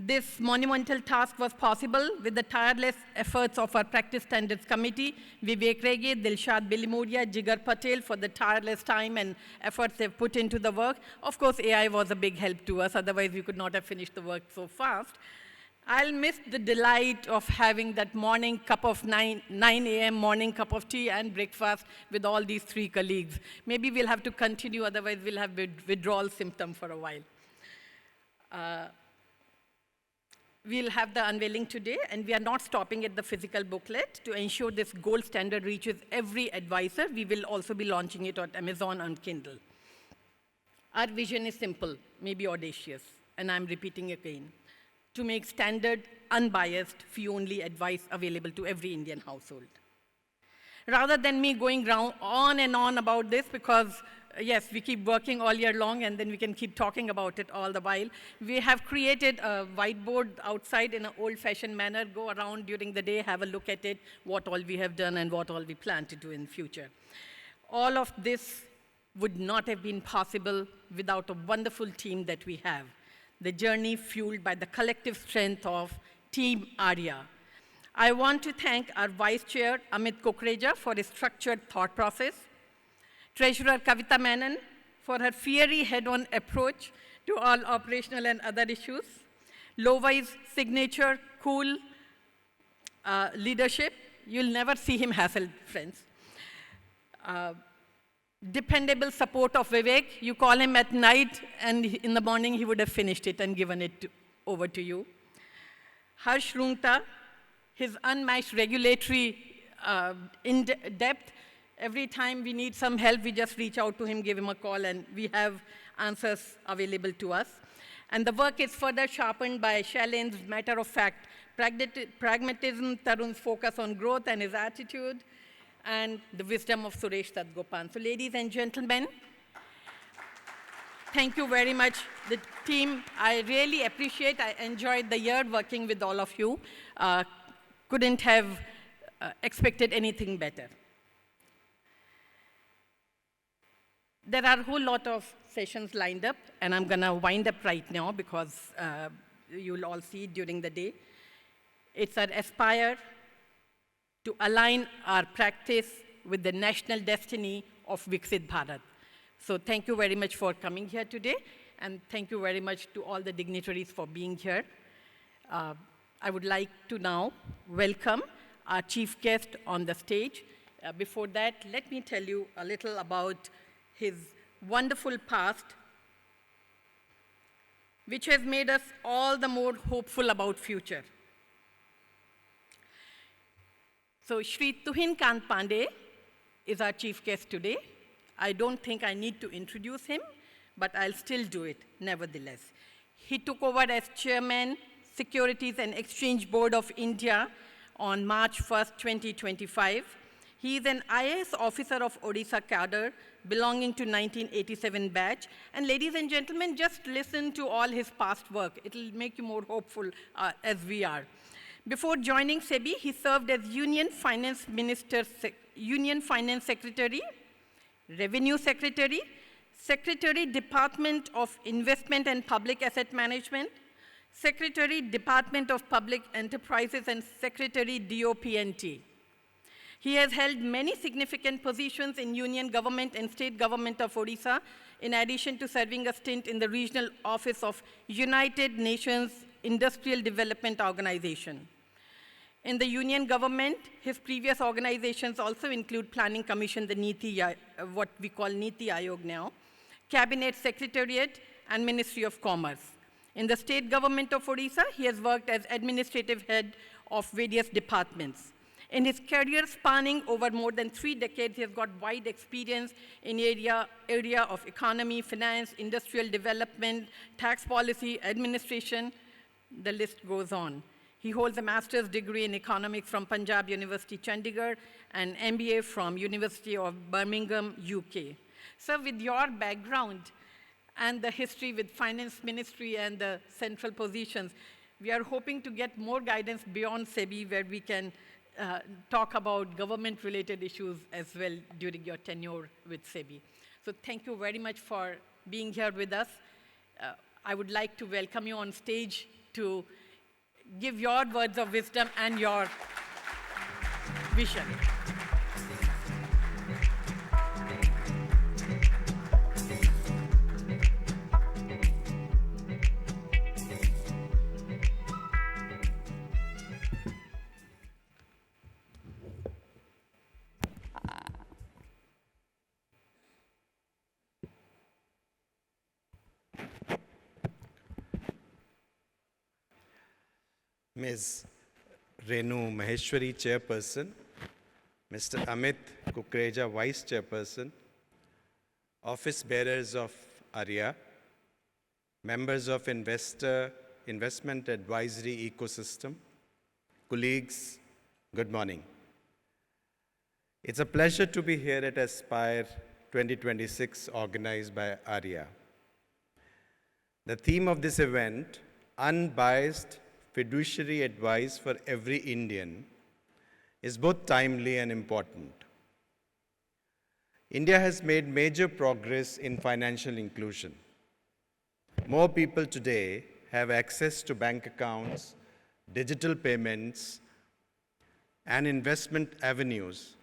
This monumental task was possible with the tireless efforts of our Practice Standards Committee, Vivek Rege, Dilshad Bilimodia, Jigar Patel, for the tireless time and efforts they've put into the work. Of course, AI was a big help to us, otherwise we could not have finished the work so fast. I'll miss the delight of having that morning cup of 9 a.m. morning cup of tea and breakfast with all these three colleagues. Maybe we'll have to continue, otherwise we'll have withdrawal symptom for a while. We'll have the unveiling today, and we are not stopping at the physical booklet. To ensure this gold standard reaches every advisor, we will also be launching it on Amazon and Kindle. Our vision is simple, maybe audacious, and I'm repeating again, to make standard, unbiased, fee-only advice available to every Indian household. Rather than me going on and on about this, because yes, we keep working all year long, and then we can keep talking about it all the while. We have created a whiteboard outside in an old-fashioned manner. Go around during the day, have a look at it, what all we have done and what all we plan to do in the future. All of this would not have been possible without a wonderful team that we have. The journey fueled by the collective strength of Team ARIA. I want to thank our Vice Chair, Amit Kukreja, for his structured thought process. Treasurer Kavita Menon for her fiery head-on approach to all operational and other issues. Lovi's signature, cool leadership. You'll never see him hassle, friends. Dependable support of Vivek. You call him at night, and in the morning he would have finished it and given it over to you. Harsh Rungta, his unmatched regulatory in-depth. Every time we need some help, we just reach out to him, give him a call, and we have answers available to us. And the work is further sharpened by Shailen's matter-of-fact pragmatism, Tarun's focus on growth and his attitude, and the wisdom of Suresh Sadgopan. So ladies and gentlemen, thank you very much. The team, I really appreciate, I enjoyed the year working with all of you. Couldn't have expected anything better. There are a whole lot of sessions lined up, and I'm going to wind up right now because you'll all see it during the day. It's our aspire to align our practice with the national destiny of Viksit Bharat. So thank you very much for coming here today, and thank you very much to all the dignitaries for being here. I would like to now welcome our chief guest on the stage. Before that, let me tell you a little about his wonderful past, which has made us all the more hopeful about future. So Shri Tuhin Kanta Pandey is our chief guest today. I don't think I need to introduce him, but I'll still do it nevertheless. He took over as Chairman, Securities and Exchange Board of India on March 1st, 2025. He is an IAS officer of Odisha cadre, belonging to 1987 batch. And ladies and gentlemen, just listen to all his past work. It'll make you more hopeful as we are. Before joining SEBI, he served as Union Finance Secretary, Revenue Secretary, Secretary, Department of Investment and Public Asset Management, Secretary, Department of Public Enterprises, and Secretary, DOPNT. He has held many significant positions in Union Government and State Government of Odisha, in addition to serving a stint in the Regional Office of United Nations Industrial Development Organization. In the Union Government, his previous organizations also include Planning Commission, the Niti, what we call Niti Ayog now, Cabinet Secretariat, and Ministry of Commerce. In the state government of Odisha, he has worked as administrative head of various departments. In his career spanning over more than 3 decades, he has got wide experience in area of economy, finance, industrial development, tax policy, administration. The list goes on. He holds a master's degree in economics from Punjab University, Chandigarh, and MBA from University of Birmingham, UK. So with your background and the history with finance ministry and the central positions, we are hoping to get more guidance beyond SEBI where we can talk about government-related issues as well during your tenure with SEBI. So thank you very much for being here with us. I would like to welcome you on stage to give your words of wisdom and your vision.
Ms. Renu Maheshwari, Chairperson, Mr. Amit Kukreja, Vice Chairperson, Office Bearers of ARIA, members of Investment Advisory Ecosystem, colleagues, good morning. It's a pleasure to be here at Aspire 2026 organized by ARIA. The theme of this event, unbiased fiduciary advice for every Indian, is both timely and important. India has made major progress in financial inclusion. More people today have access to bank accounts, digital payments, and investment avenues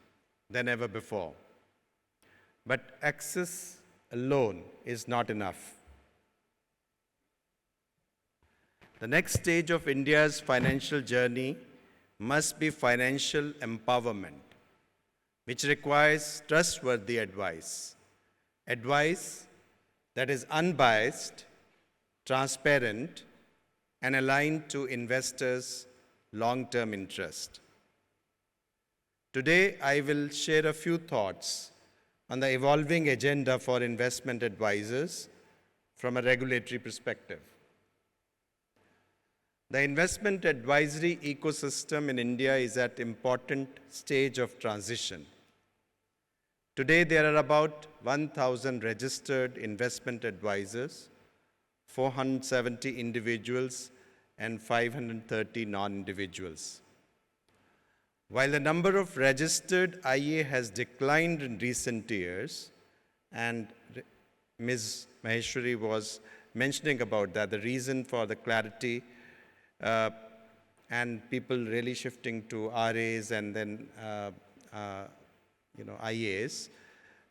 than ever before. But access alone is not enough. The next stage of India's financial journey must be financial empowerment, which requires trustworthy advice. Advice that is unbiased, transparent, and aligned to investors' long-term interest. Today, I will share a few thoughts on the evolving agenda for investment advisors from a regulatory perspective. The investment advisory ecosystem in India is at an important stage of transition. Today, there are about 1,000 registered investment advisors, 470 individuals, and 530 non-individuals. While the number of registered IA has declined in recent years, and Ms. Maheshwari was mentioning about that, the reason for the clarity and people really shifting to RAs and then IAs,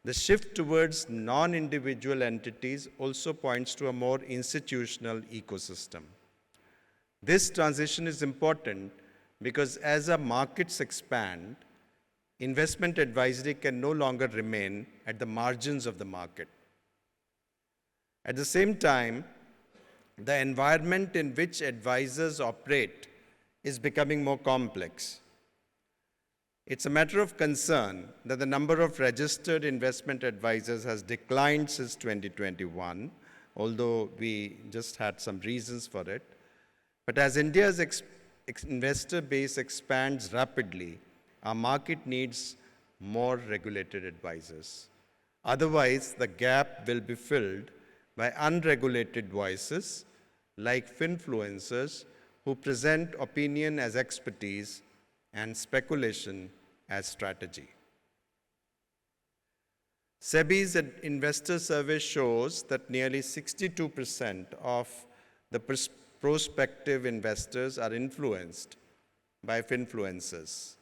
the shift towards non-individual entities also points to a more institutional ecosystem. This transition is important because as our markets expand, investment advisory can no longer remain at the margins of the market. At the same time, the environment in which advisors operate is becoming more complex. It's a matter of concern that the number of registered investment advisors has declined since 2021, although we just had some reasons for it. But as India's investor base expands rapidly, our market needs more regulated advisors. Otherwise, the gap will be filled by unregulated voices like finfluencers who present opinion as expertise and speculation as strategy. SEBI's investor survey shows that nearly 62% of the prospective investors are influenced by finfluencers.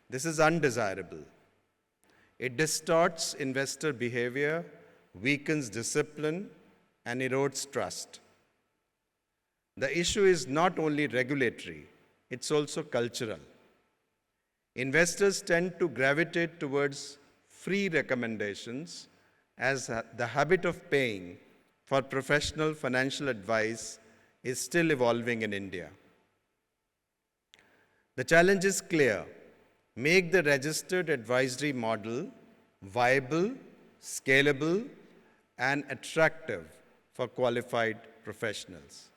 This is undesirable. It distorts investor behavior, weakens discipline, and erodes trust. The issue is not only regulatory, it's also cultural. Investors tend to gravitate towards free recommendations as the habit of paying for professional financial advice is still evolving in India. The challenge is clear. Make the registered advisory model viable, scalable, and attractive for qualified professionals.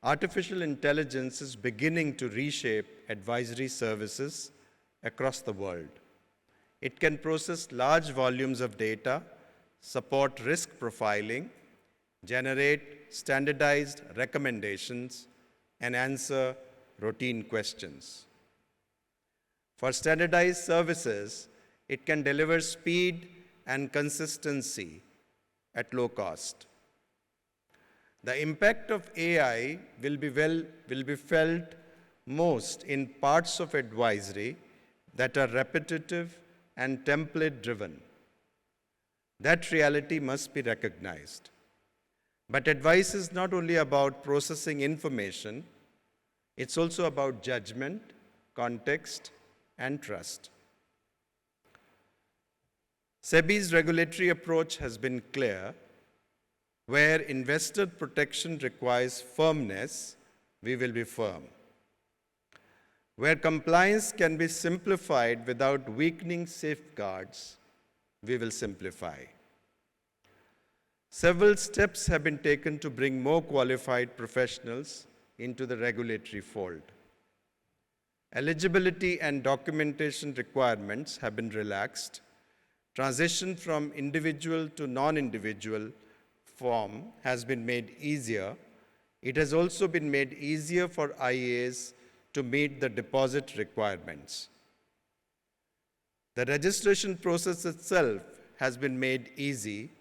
Artificial intelligence is beginning to reshape advisory services across the world. It can process large volumes of data, support risk profiling, generate standardized recommendations, and answer routine questions. For standardized services, it can deliver speed and consistency at low cost. The impact of AI will be felt most in parts of advisory that are repetitive and template-driven. That reality must be recognized. But advice is not only about processing information, it's also about judgment, context, and trust. SEBI's regulatory approach has been clear. Where investor protection requires firmness, we will be firm. Where compliance can be simplified without weakening safeguards, we will simplify. Several steps have been taken to bring more qualified professionals into the regulatory fold. Eligibility and documentation requirements have been relaxed. Transition from individual to non-individual form has been made easier. It has also been made easier for IAs to meet the deposit requirements. The registration process itself has been made easy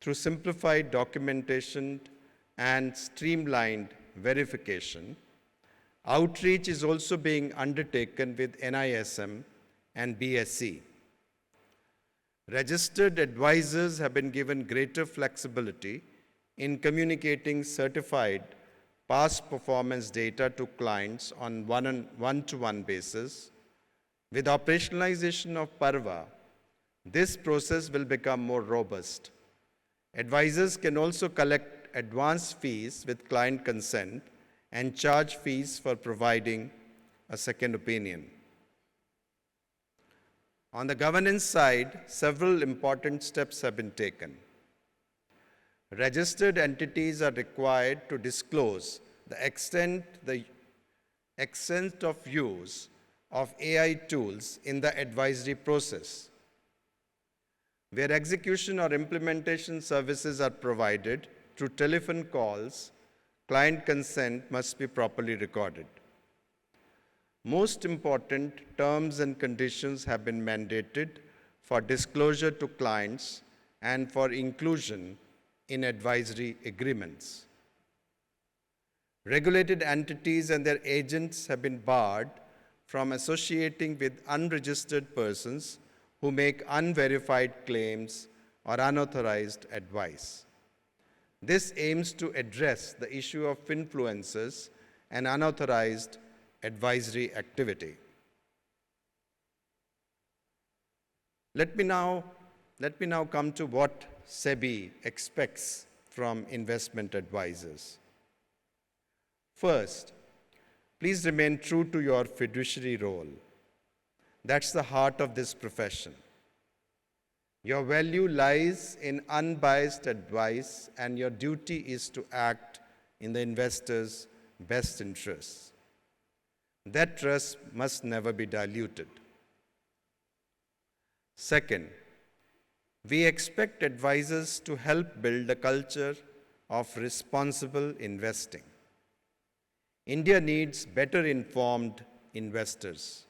through simplified documentation and streamlined verification. Outreach is also being undertaken with NISM and BSE. Registered advisors have been given greater flexibility in communicating certified past performance data to clients on one-to-one basis. With operationalization of Parva, this process will become more robust. Advisors can also collect advance fees with client consent and charge fees for providing a second opinion. On the governance side, several important steps have been taken. Registered entities are required to disclose the extent of use of AI tools in the advisory process. Where execution or implementation services are provided through telephone calls, client consent must be properly recorded. Most important terms and conditions have been mandated for disclosure to clients and for inclusion in advisory agreements. Regulated entities and their agents have been barred from associating with unregistered persons who make unverified claims or unauthorized advice. This aims to address the issue of influencers and unauthorized advisory activity. Let me now come to what SEBI expects from investment advisors. First, please remain true to your fiduciary role. That's the heart of this profession. Your value lies in unbiased advice, and your duty is to act in the investor's best interests. That trust must never be diluted. Second, we expect advisors to help build a culture of responsible investing. India needs better informed investors.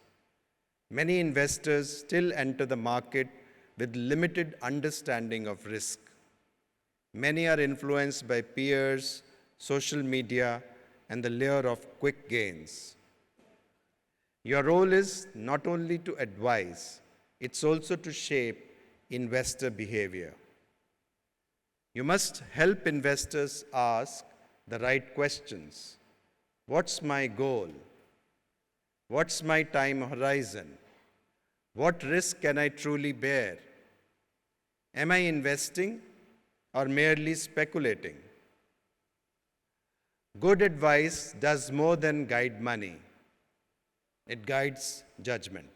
Many investors still enter the market with limited understanding of risk. Many are influenced by peers, social media, and the lure of quick gains. Your role is not only to advise, it's also to shape investor behavior. You must help investors ask the right questions. What's my goal? What's my time horizon? What risk can I truly bear? Am I investing or merely speculating? Good advice does more than guide money. It guides judgment.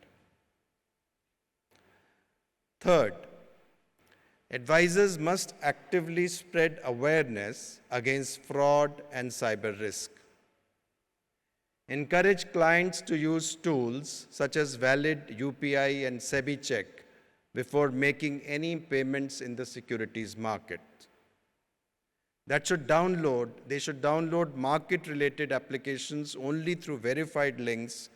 Third, advisors must actively spread awareness against fraud and cyber risk. Encourage clients to use tools such as valid UPI and SEBI Check before making any payments in the securities market. They should download market-related applications only through verified links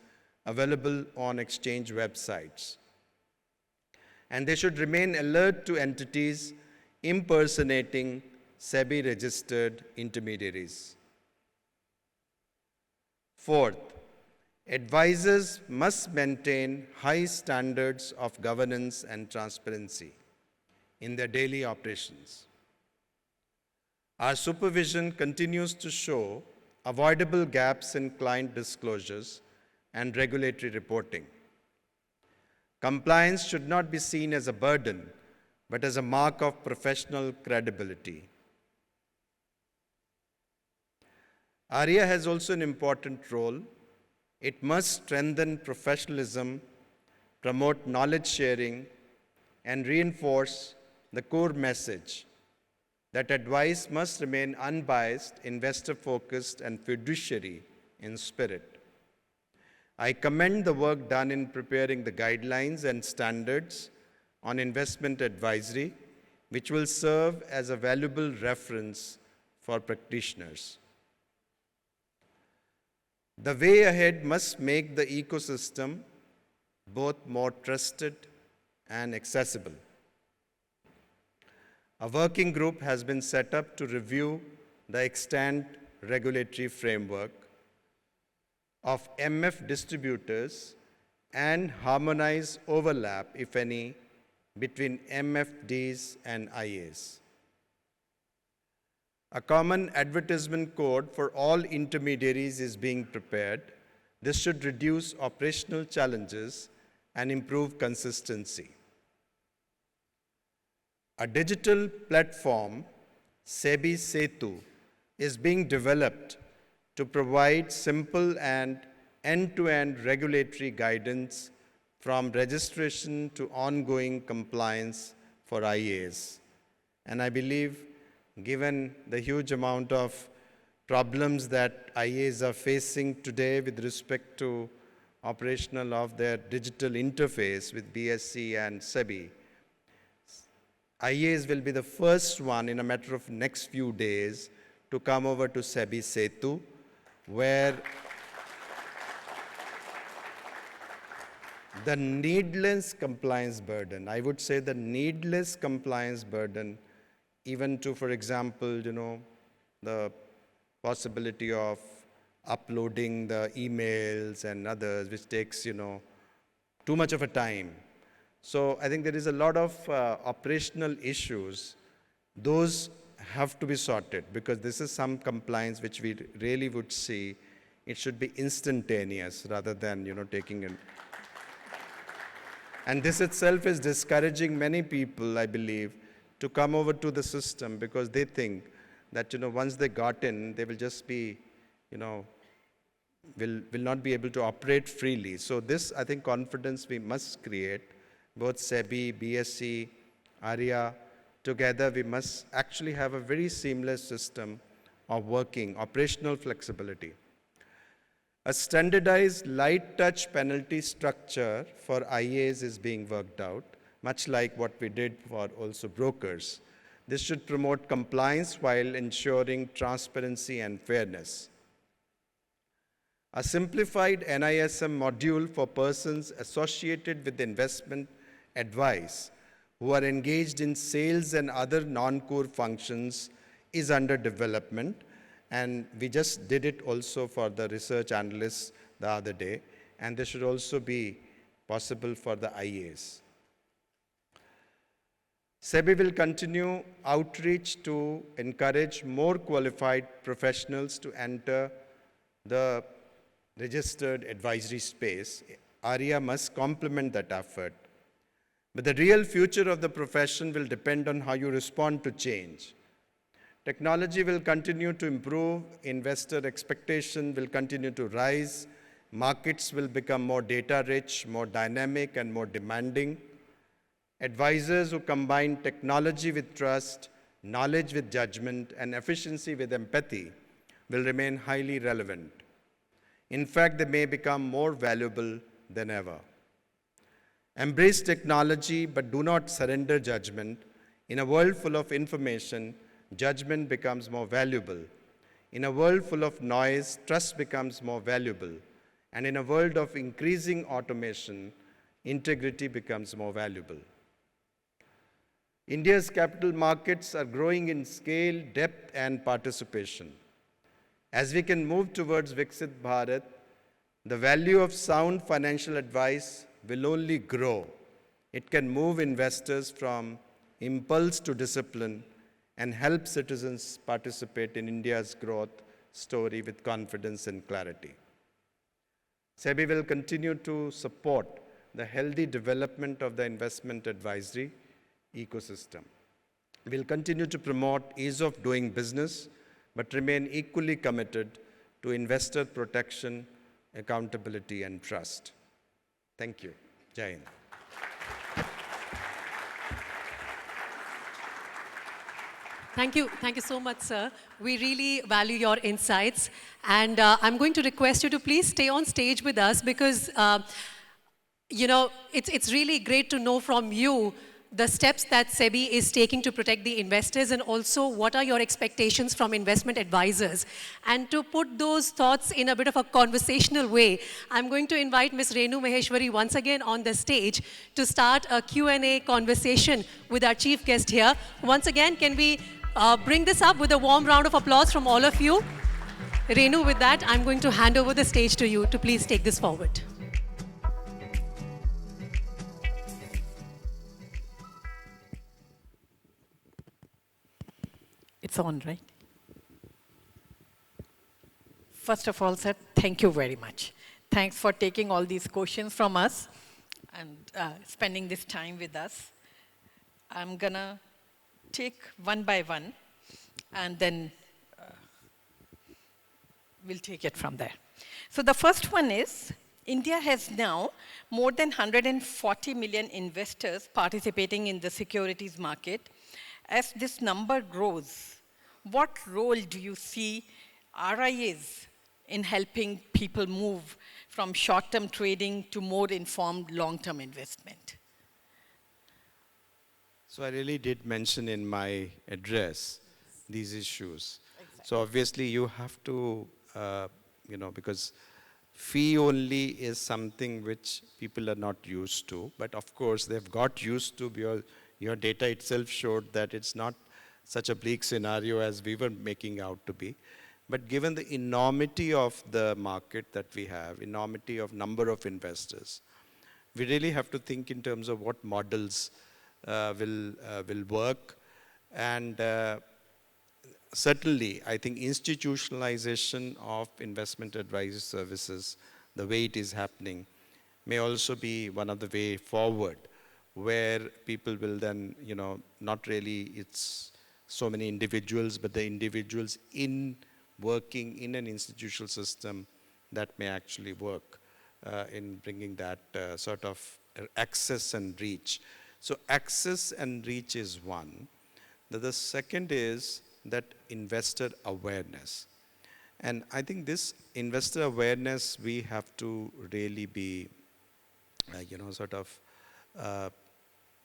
available on exchange websites. And they should remain alert to entities impersonating SEBI-registered intermediaries. Fourth, advisors must maintain high standards of governance and transparency in their daily operations. Our supervision continues to show avoidable gaps in client disclosures and regulatory reporting. Compliance should not be seen as a burden, but as a mark of professional credibility. ARIA has also an important role. It must strengthen professionalism, promote knowledge sharing, and reinforce the core message that advice must remain unbiased, investor-focused, and fiduciary in spirit. I commend the work done in preparing the guidelines and standards on investment advisory, which will serve as a valuable reference for practitioners. The way ahead must make the ecosystem both more trusted and accessible. A working group has been set up to review the extant regulatory framework of MF distributors and harmonize overlap, if any, between MFDs and IAs. A common advertisement code for all intermediaries is being prepared. This should reduce operational challenges and improve consistency. A digital platform, SEBI Setu, is being developed to provide simple and end-to-end regulatory guidance from registration to ongoing compliance for IAs. And I believe, given the huge amount of problems that IAs are facing today with respect to operational of their digital interface with BSE and SEBI, IAs will be the first one in a matter of next few days to come over to SEBI Setu, where the needless compliance burden, I would say the needless compliance burden, even to, for example, the possibility of uploading the emails and others, which takes, too much of a time. So I think there is a lot of operational issues. Those have to be sorted because this is some compliance which we really would see. It should be instantaneous rather than, taking an... And this itself is discouraging many people, I believe, to come over to the system because they think that, once they got in, they will just be, will not be able to operate freely. So this, I think, confidence we must create. Both SEBI, BSE, ARIA, together we must actually have a very seamless system of working, operational flexibility. A standardized light touch penalty structure for IAs is being worked out, much like what we did for also brokers. This should promote compliance while ensuring transparency and fairness. A simplified NISM module for persons associated with investment advice who are engaged in sales and other non-core functions is under development. And we just did it also for the research analysts the other day. And this should also be possible for the IAs. SEBI will continue outreach to encourage more qualified professionals to enter the registered advisory space. ARIA must complement that effort. But the real future of the profession will depend on how you respond to change. Technology will continue to improve, investor expectation will continue to rise, markets will become more data-rich, more dynamic, and more demanding. Advisors who combine technology with trust, knowledge with judgment, and efficiency with empathy will remain highly relevant. In fact, they may become more valuable than ever. Embrace technology, but do not surrender judgment. In a world full of information, judgment becomes more valuable. In a world full of noise, trust becomes more valuable. And in a world of increasing automation, integrity becomes more valuable. India's capital markets are growing in scale, depth, and participation. As we can move towards Viksit Bharat, the value of sound financial advice will only grow. It can move investors from impulse to discipline and help citizens participate in India's growth story with confidence and clarity. SEBI will continue to support the healthy development of the investment advisory ecosystem. We'll continue to promote ease of doing business, but remain equally committed to investor protection, accountability, and trust. Thank you. Jai Hind.
Thank you. Thank you so much, sir. We really value your insights. And I'm going to request you to please stay on stage with us because, it's really great to know from you the steps that SEBI is taking to protect the investors and also what are your expectations from investment advisors. And to put those thoughts in a bit of a conversational way, I'm going to invite Ms. Renu Maheshwari once again on the stage to start a Q&A conversation with our chief guest here. Once again, can we bring this up with a warm round of applause from all of you? Renu, with that, I'm going to hand over the stage to you to please take this forward.
It's on, right? First of all, sir, thank you very much. Thanks for taking all these questions from us and spending this time with us. I'm gonna take one by one and then we'll take it from there. So the first one is, India has now more than 140 million investors participating in the securities market. As this number grows, what role do you see RIAs in helping people move from short-term trading to more informed long-term investment?
So I really did mention in my address these issues.
Exactly.
So obviously you have to, because fee only is something which people are not used to, but of course they've got used to because your data itself showed that it's not such a bleak scenario as we were making out to be. But given the enormity of the market that we have, enormity of number of investors, we really have to think in terms of what models will work. And certainly, I think institutionalization of investment advisory services, the way it is happening, may also be one of the way forward, where people will then, not really it's so many individuals, but the individuals in working in an institutional system that may actually work in bringing that sort of access and reach. So access and reach is one. The second is that investor awareness. And I think this investor awareness, we have to really be,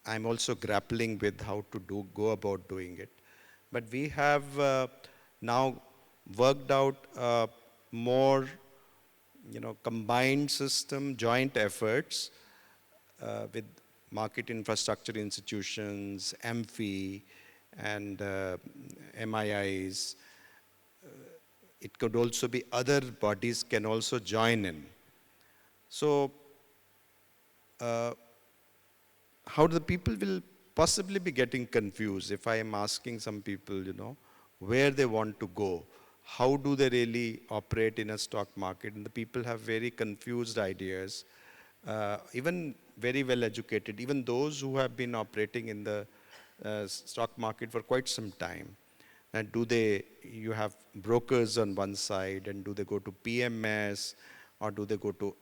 I'm also grappling with how to go about doing it. But we have now worked out more, combined system, joint efforts with market infrastructure institutions, MFI, and MIIs. It could also be other bodies can also join in. So how the people will possibly be getting confused if I am asking some people, where they want to go. How do they really operate in a stock market? And the people have very confused ideas, even very well educated, even those who have been operating in the stock market for quite some time. And you have brokers on one side, and do they go to PMS, or do they go to,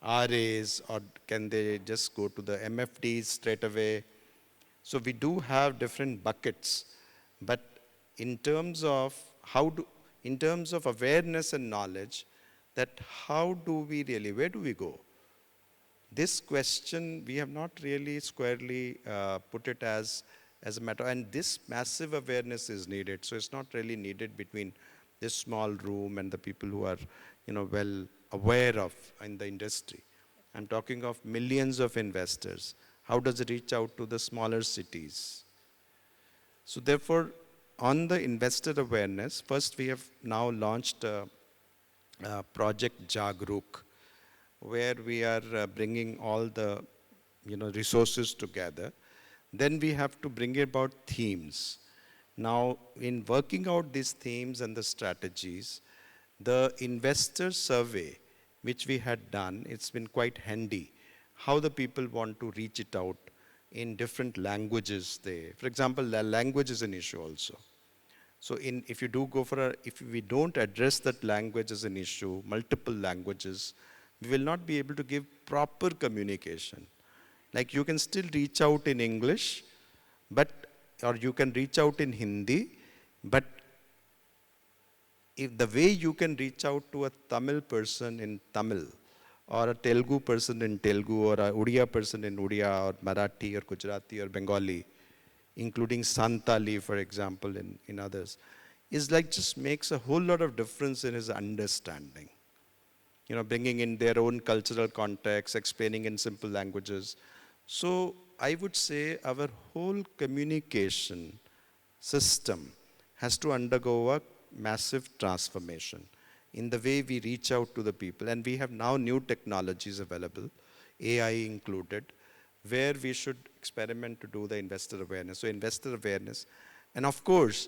RAs, or can they just go to the MFDs straight away? So we do have different buckets, but in terms of in terms of awareness and knowledge, that how do we really, where do we go? This question, we have not really squarely put it as a matter, and this massive awareness is needed. So it's not really needed between this small room and the people who are, well aware of in the industry. I'm talking of millions of investors. How does it reach out to the smaller cities? So therefore, on the investor awareness, first we have now launched Project Jagruk, where we are bringing all the resources together. Then we have to bring about themes. Now, in working out these themes and the strategies, the investor survey, which we had done, it's been quite handy, how the people want to reach it out in different languages. For example, language is an issue also. So if you do go if we don't address that language as an issue, multiple languages, we will not be able to give proper communication. Like you can still reach out in English, or you can reach out in Hindi, but if the way you can reach out to a Tamil person in Tamil, or a Telugu person in Telugu, or a Odia person in Odia, or Marathi, or Gujarati, or Bengali, including Santali, for example, in others, is like just makes a whole lot of difference in his understanding. Bringing in their own cultural context, explaining in simple languages. So I would say our whole communication system has to undergo a massive transformation in the way we reach out to the people. And we have now new technologies available, AI included, where we should experiment to do the investor awareness. So investor awareness. And of course,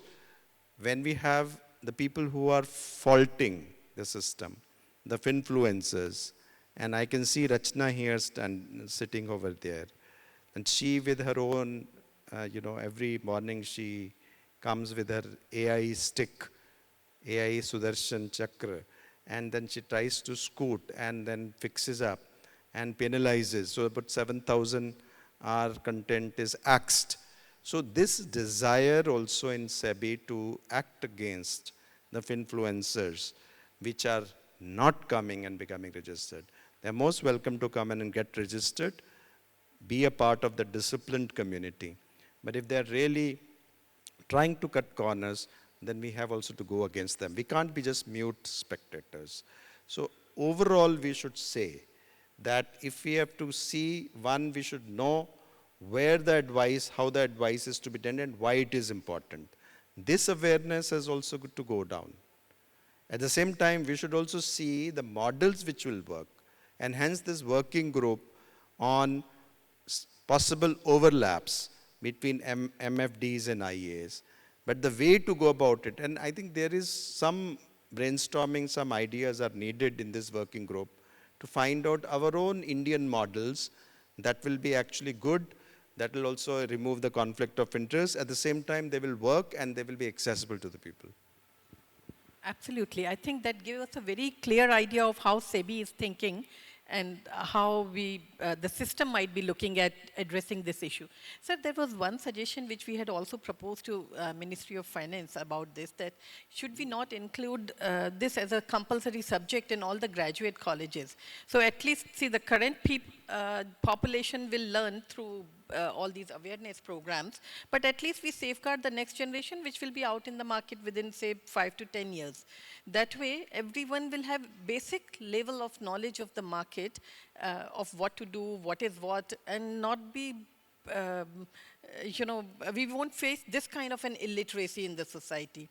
when we have the people who are faulting the system, the influencers, and I can see Rachna here sitting over there, and she with her own, every morning she comes with her AI stick, AI Sudarshan Chakra, and then she tries to scoot and then fixes up and penalizes. So about 7,000 our content is axed. So this desire also in SEBI to act against the influencers, which are not coming and becoming registered. They're most welcome to come in and get registered, be a part of the disciplined community. But if they're really trying to cut corners, then we have also to go against them. We can't be just mute spectators. So overall, we should say that if we have to see, one, we should know where the advice, how the advice is to be done and why it is important. This awareness has also got to go down. At the same time, we should also see the models which will work, and hence this working group on possible overlaps between MFDs and IAs. But the way to go about it, and I think there is some brainstorming, some ideas are needed in this working group to find out our own Indian models that will be actually good, that will also remove the conflict of interest. At the same time, they will work and they will be accessible to the people.
Absolutely. I think that gives us a very clear idea of how SEBI is thinking and how the system might be looking at addressing this issue. Sir, there was one suggestion which we had also proposed to Ministry of Finance about this, that should we not include this as a compulsory subject in all the graduate colleges? So at least, see, the current population will learn through all these awareness programs, but at least we safeguard the next generation, which will be out in the market within, say, 5 to 10 years. That way, everyone will have basic level of knowledge of the market, of what to do, what is what, and not be, we won't face this kind of an illiteracy in the society.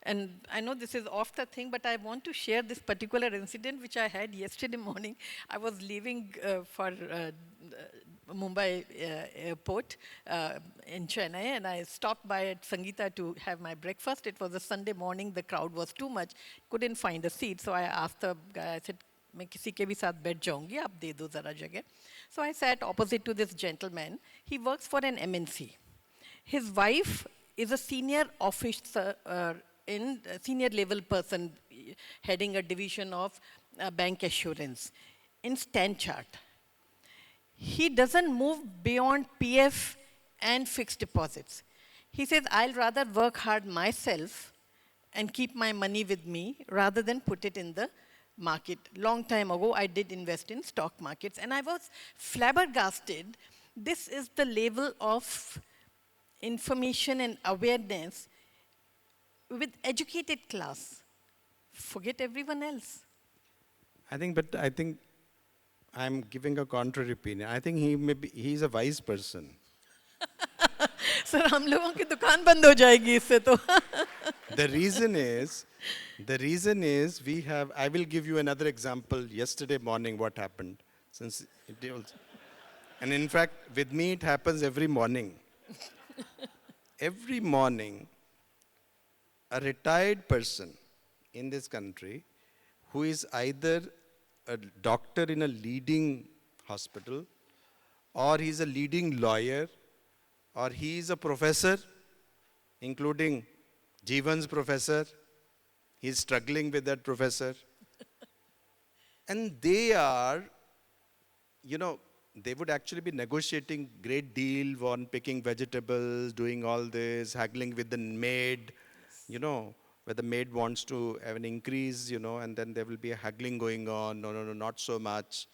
And I know this is off the thing, but I want to share this particular incident which I had yesterday morning. I was leaving for Mumbai airport in Chennai, and I stopped by at Sangeeta to have my breakfast. It was a Sunday morning, the crowd was too much, couldn't find a seat. So I asked the guy, I said, मैं किसी के भी साथ बैठ जाऊंगी, आप दे दो ज़रा जगह. So I sat opposite to this gentleman. He works for an MNC. His wife is a senior officer senior level person heading a division of bank assurance in Stan Chart. He doesn't move beyond PF and fixed deposits. He says, I'll rather work hard myself and keep my money with me rather than put it in the market. Long time ago, I did invest in stock markets, and I was flabbergasted. This is the level of information and awareness with educated class. Forget everyone else.
I think I'm giving a contrary opinion. I think he's a wise person.
Sir, हम लोगों की दुकान बंद हो जाएगी इससे तो.
The reason is I will give you another example. Yesterday morning, what happened? And in fact, with me, it happens every morning. Every morning, a retired person in this country who is either a doctor in a leading hospital, or he's a leading lawyer, or he is a professor, including Jeevan's professor. He's struggling with that professor. And they are, they would actually be negotiating great deal on picking vegetables, doing all this, haggling with the maid, where the maid wants to have an increase, and then there will be a haggling going on. No, not so much.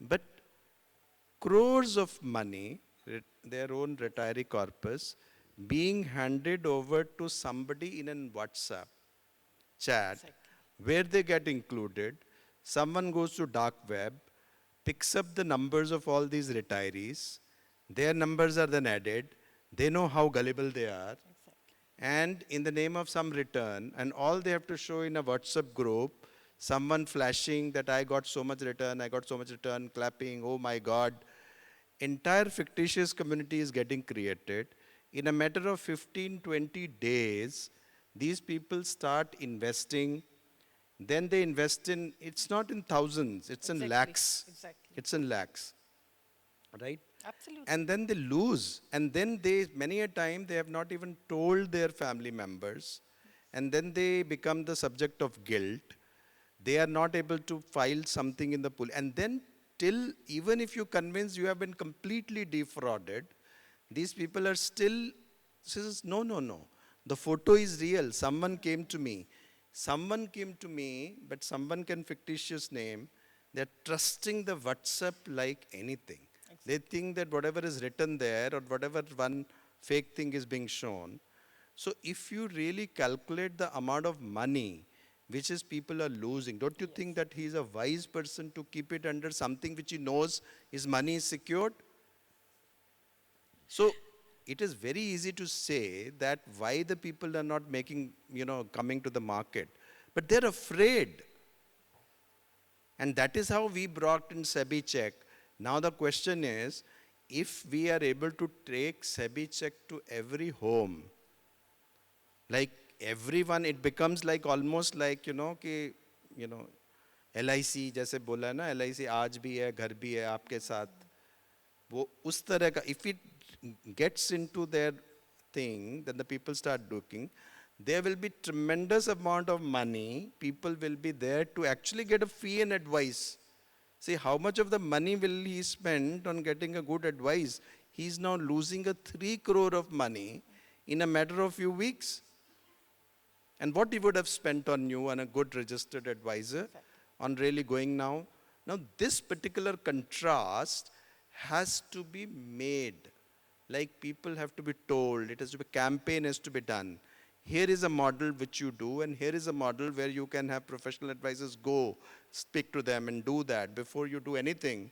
But crores of money, their own retiree corpus, being handed over to somebody in a WhatsApp chat, where they get included. Someone goes to dark web, picks up the numbers of all these retirees. Their numbers are then added. They know how gullible they are. And in the name of some return, and all they have to show in a WhatsApp group, someone flashing that I got so much return, clapping, oh my God. Entire fictitious community is getting created. In a matter of 15, 20 days, these people start investing. Then they invest in, it's not in thousands, it's in lakhs. It's in lakhs, right?
Absolutely.
And then they lose. And then many a time, they have not even told their family members. And then they become the subject of guilt. They are not able to file something in the pool. And then even if you convince you have been completely defrauded, these people are still, says, no. The photo is real. Someone came to me, but someone can fictitious name. They're trusting the WhatsApp like anything. They think that whatever is written there or whatever one fake thing is being shown. So if you really calculate the amount of money which is people are losing, don't you think that he's a wise person to keep it under something which he knows his money is secured? So it is very easy to say that why the people are not making, coming to the market. But they're afraid. And that is how we brought in SEBI Check. Now the question is, if we are able to take SEBI Check to every home, like everyone, it becomes like almost like, LIC जैसे बोला ना, LIC आज भी है, घर भी है आपके साथ. वो उस तरह का, if it gets into their thing, then the people start looking. There will be tremendous amount of money. People will be there to actually get a fee and advice. See, how much of the money will he spend on getting a good advice? He's now losing a 3 crore of money in a matter of few weeks. And what he would have spent on you and a good registered advisor on really going now. Now, this particular contrast has to be made. Like people have to be told, it has to be, campaign has to be done. Here is a model which you do, and here is a model where you can have professional advisors go, speak to them and do that. Before you do anything,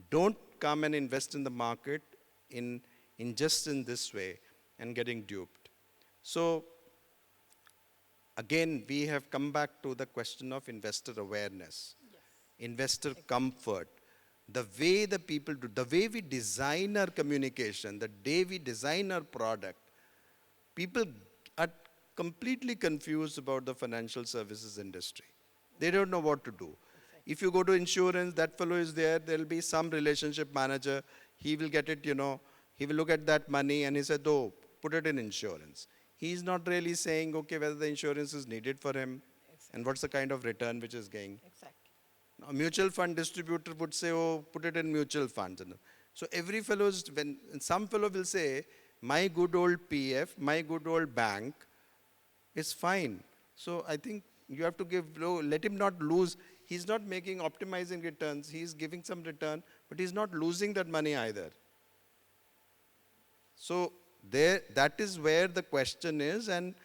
don't come and invest in the market in just in this way and getting duped. So, again, we have come back to the question of investor awareness, investor comfort. The way the people do, the way we design our communication, the day we design our product, people are completely confused about the financial services industry. They don't know what to do. If you go to insurance, that fellow is there, there'll be some relationship manager, he will get it, he will look at that money and he said, oh, put it in insurance. He's not really saying, okay, whether the insurance is needed for him and what's the kind of return which is getting.
Exactly.
A mutual fund distributor would say, oh, put it in mutual funds. So every fellow, some fellow will say, my good old PF, my good old bank is fine. So I think you have to let him not lose. He's not making optimizing returns. He's giving some return, but he's not losing that money either. So that is where the question is. And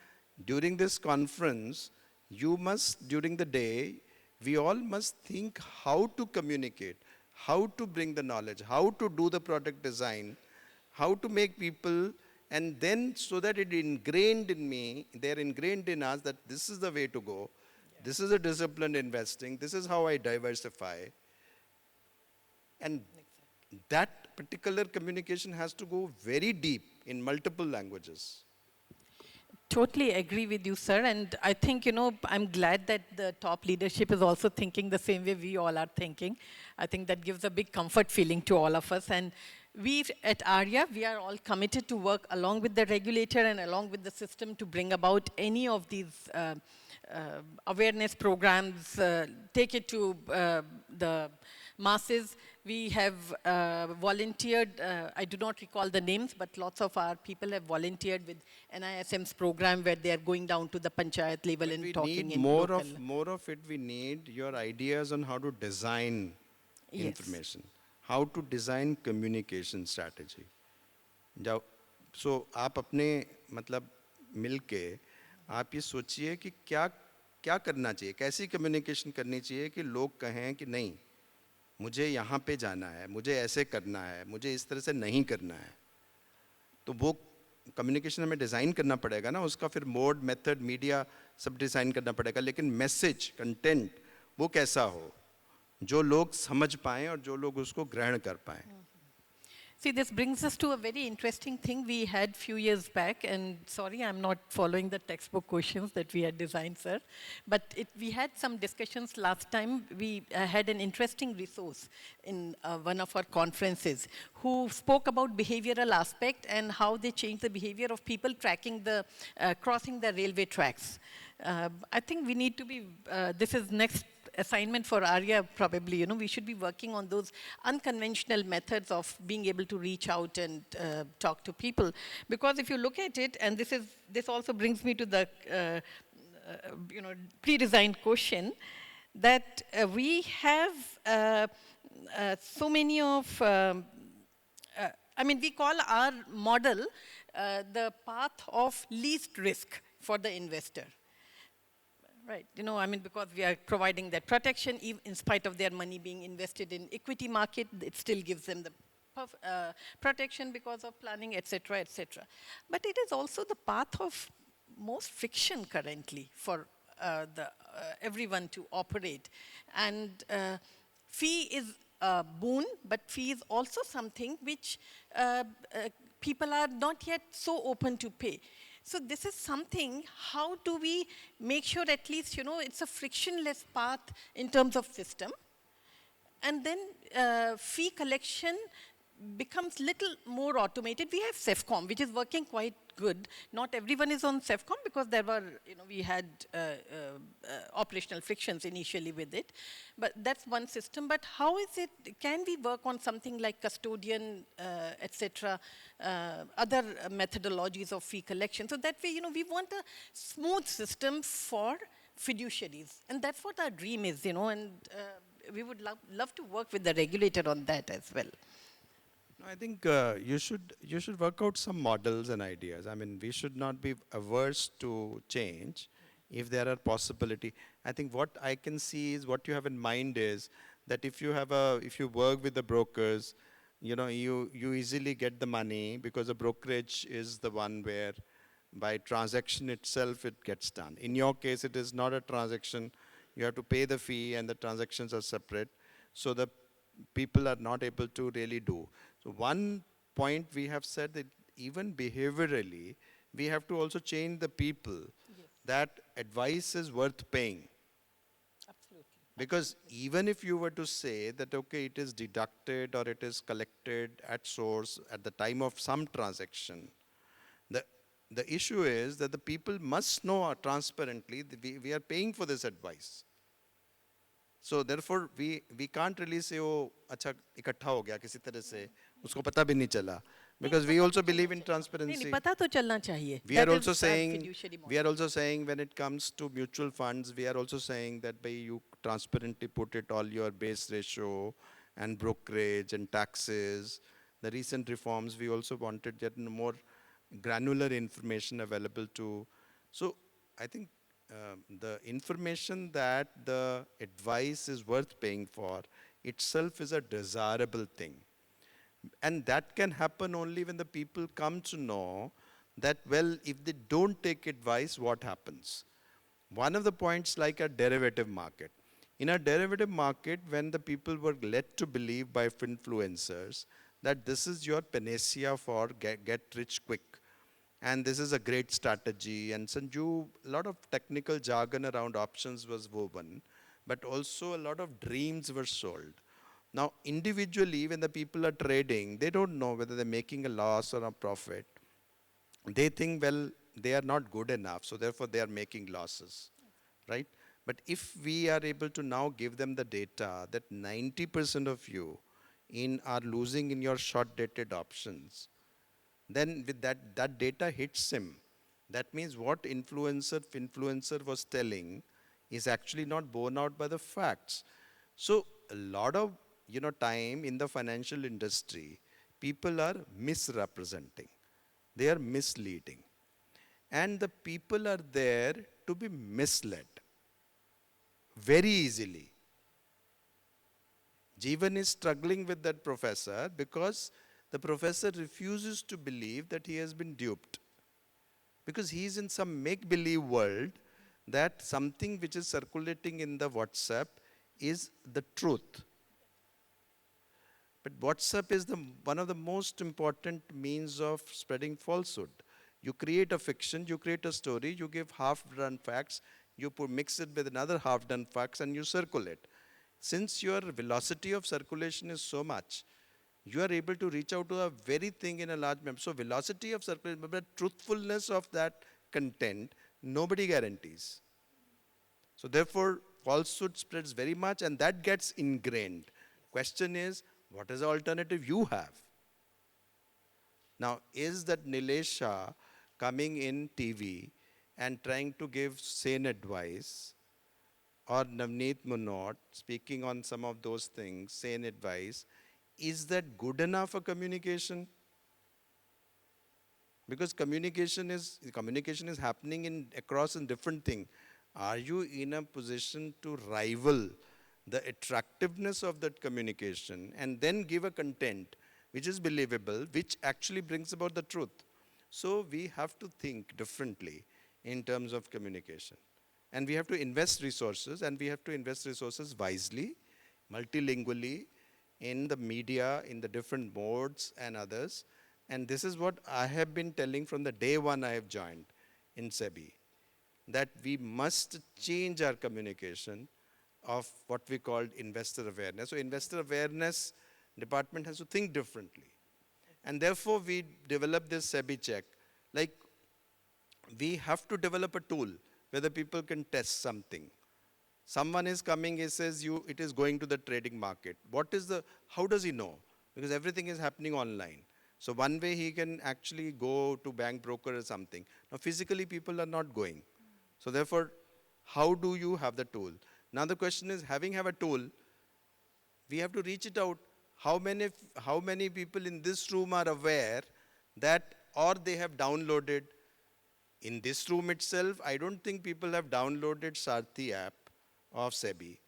during this conference, you must, during the day, we all must think how to communicate, how to bring the knowledge, how to do the product design, how to make people, and then so that it ingrained in me, they're ingrained in us that this is the way to go. Yeah. This is a disciplined investing. This is how I diversify. And that particular communication has to go very deep in multiple languages.
Totally agree with you, sir. And I think, I'm glad that the top leadership is also thinking the same way we all are thinking. I think that gives a big comfort feeling to all of us. And we at ARIA, we are all committed to work along with the regulator and along with the system to bring about any of these awareness programs, take it to the masses. We have volunteered, I do not recall the names, but lots of our people have volunteered with NISM's program where they are going down to the panchayat level and talking in local.
More of it, we need your ideas on how to design information, how to design communication strategy. So, आप अपने मतलब मिलके आप ये सोचिए कि क्या करना चाहिए, कैसी कम्युनिकेशन करनी चाहिए कि लोग कहें कि नहीं, मुझे यहाँ पे जाना है, मुझे ऐसे करना है, मुझे इस तरह से नहीं करना है. तो वो कम्युनिकेशन हमें डिज़ाइन करना पड़ेगा ना, उसका फिर मोड, मेथड, मीडिया सब डिज़ाइन करना पड़ेगा, लेकिन मैसेज, कंटेंट वो कैसा हो जो लोग समझ पाएँ और जो लोग उसको ग्रहण कर पाएँ.
See, this brings us to a very interesting thing we had few years back, and sorry, I'm not following the textbook questions that we had designed, sir, but we had some discussions last time. We had an interesting resource in one of our conferences who spoke about behavioral aspect and how they change the behavior of people tracking the, crossing the railway tracks. I think we need to be, this is next assignment for ARIA probably, we should be working on those unconventional methods of being able to reach out and talk to people. Because if you look at it, and this also brings me to the pre-designed question, that we have so many of, we call our model the path of least risk for the investor. Right, because we are providing that protection, even in spite of their money being invested in equity market, it still gives them the protection because of planning, etc., etc. But it is also the path of most friction currently for everyone to operate. And fee is a boon, but fee is also something which people are not yet so open to pay. So this is something, how do we make sure at least, it's a frictionless path in terms of system. And then fee collection becomes little more automated. We have SEFCOM, which is working quite good. Not everyone is on SEFCOM because there were, we had operational frictions initially with it. But that's one system. But how is it, can we work on something like custodian, etc., other methodologies of fee collection? So that way, we want a smooth system for fiduciaries. And that's what our dream is, and we would love to work with the regulator on that as well.
I think you should work out some models and ideas. We should not be averse to change if there are possibility. I think what I can see is what you have in mind is that if you work with the brokers, you easily get the money because the brokerage is the one where by transaction itself it gets done. In your case, it is not a transaction. You have to pay the fee and the transactions are separate. So the people are not able to really do. So one point we have said that even behaviorally, we have to also change the people that advice is worth paying.
Absolutely.
Because even if you were to say that, okay, it is deducted or it is collected at source at the time of some transaction, the the issue is that the people must know transparently that we are paying for this advice. So therefore, we can't really say, oh, अच्छा इकट्ठा हो गया किसी तरह से, उसको पता भी नहीं चला. Because we also believe in transparency.
पता तो चलना चाहिए.
We are also saying when it comes to mutual funds, we are also saying that by you transparently put it all your base ratio and brokerage and taxes. The recent reforms, we also wanted yet more granular information available to. So I think the information that the advice is worth paying for itself is a desirable thing. And that can happen only when the people come to know that, well, if they don't take advice, what happens? One of the points like a derivative market. In a derivative market, when the people were led to believe by influencers that this is your panacea for get rich quick, and this is a great strategy, and Sanju, a lot of technical jargon around options was woven, but also a lot of dreams were sold. Now, individually, when the people are trading, they don't know whether they're making a loss or a profit. They think, well, they are not good enough, so therefore they are making losses, right? But if we are able to now give them the data that 90% of you are losing in your short-dated options, then with that data hits him. That means what influencer was telling is actually not borne out by the facts. So a lot of time in the financial industry, people are misrepresenting. They are misleading. And the people are there to be misled very easily. Jeevan is struggling with that professor because the professor refuses to believe that he has been duped. Because he is in some make-believe world that something which is circulating in the WhatsApp is the truth. But WhatsApp is one of the most important means of spreading falsehood. You create a fiction, you create a story, you give half-done facts, you mix it with another half-done facts, and you circulate. Since your velocity of circulation is so much, you are able to reach out to a very thing in a large number. So velocity of circulation, but truthfulness of that content, nobody guarantees. So therefore, falsehood spreads very much, and that gets ingrained. Question is, what is the alternative you have? Now, is that Nilesh Shah coming in TV and trying to give sane advice, or Navneet Munot speaking on some of those things, sane advice, is that good enough for communication? Because communication is happening across in different things. Are you in a position to rival the attractiveness of that communication and then give a content which is believable, which actually brings about the truth? So we have to think differently in terms of communication. And we have to invest resources, and we have to invest resources wisely, multilingually, in the media, in the different modes and others. And this is what I have been telling from the day one I have joined in SEBI, that we must change our communication of what we called investor awareness. So investor awareness department has to think differently. And therefore we developed this SEBI Check. Like, we have to develop a tool where the people can test something. Someone is coming, he says, it is going to the trading market. How does he know? Because everything is happening online. So one way he can actually go to bank broker or something. Now physically people are not going. So therefore, how do you have the tool? Now the question is, having a tool, we have to reach it out. How many people in this room are aware that, or they have downloaded? In this room itself, I don't think people have downloaded Sarthi app of SEBI.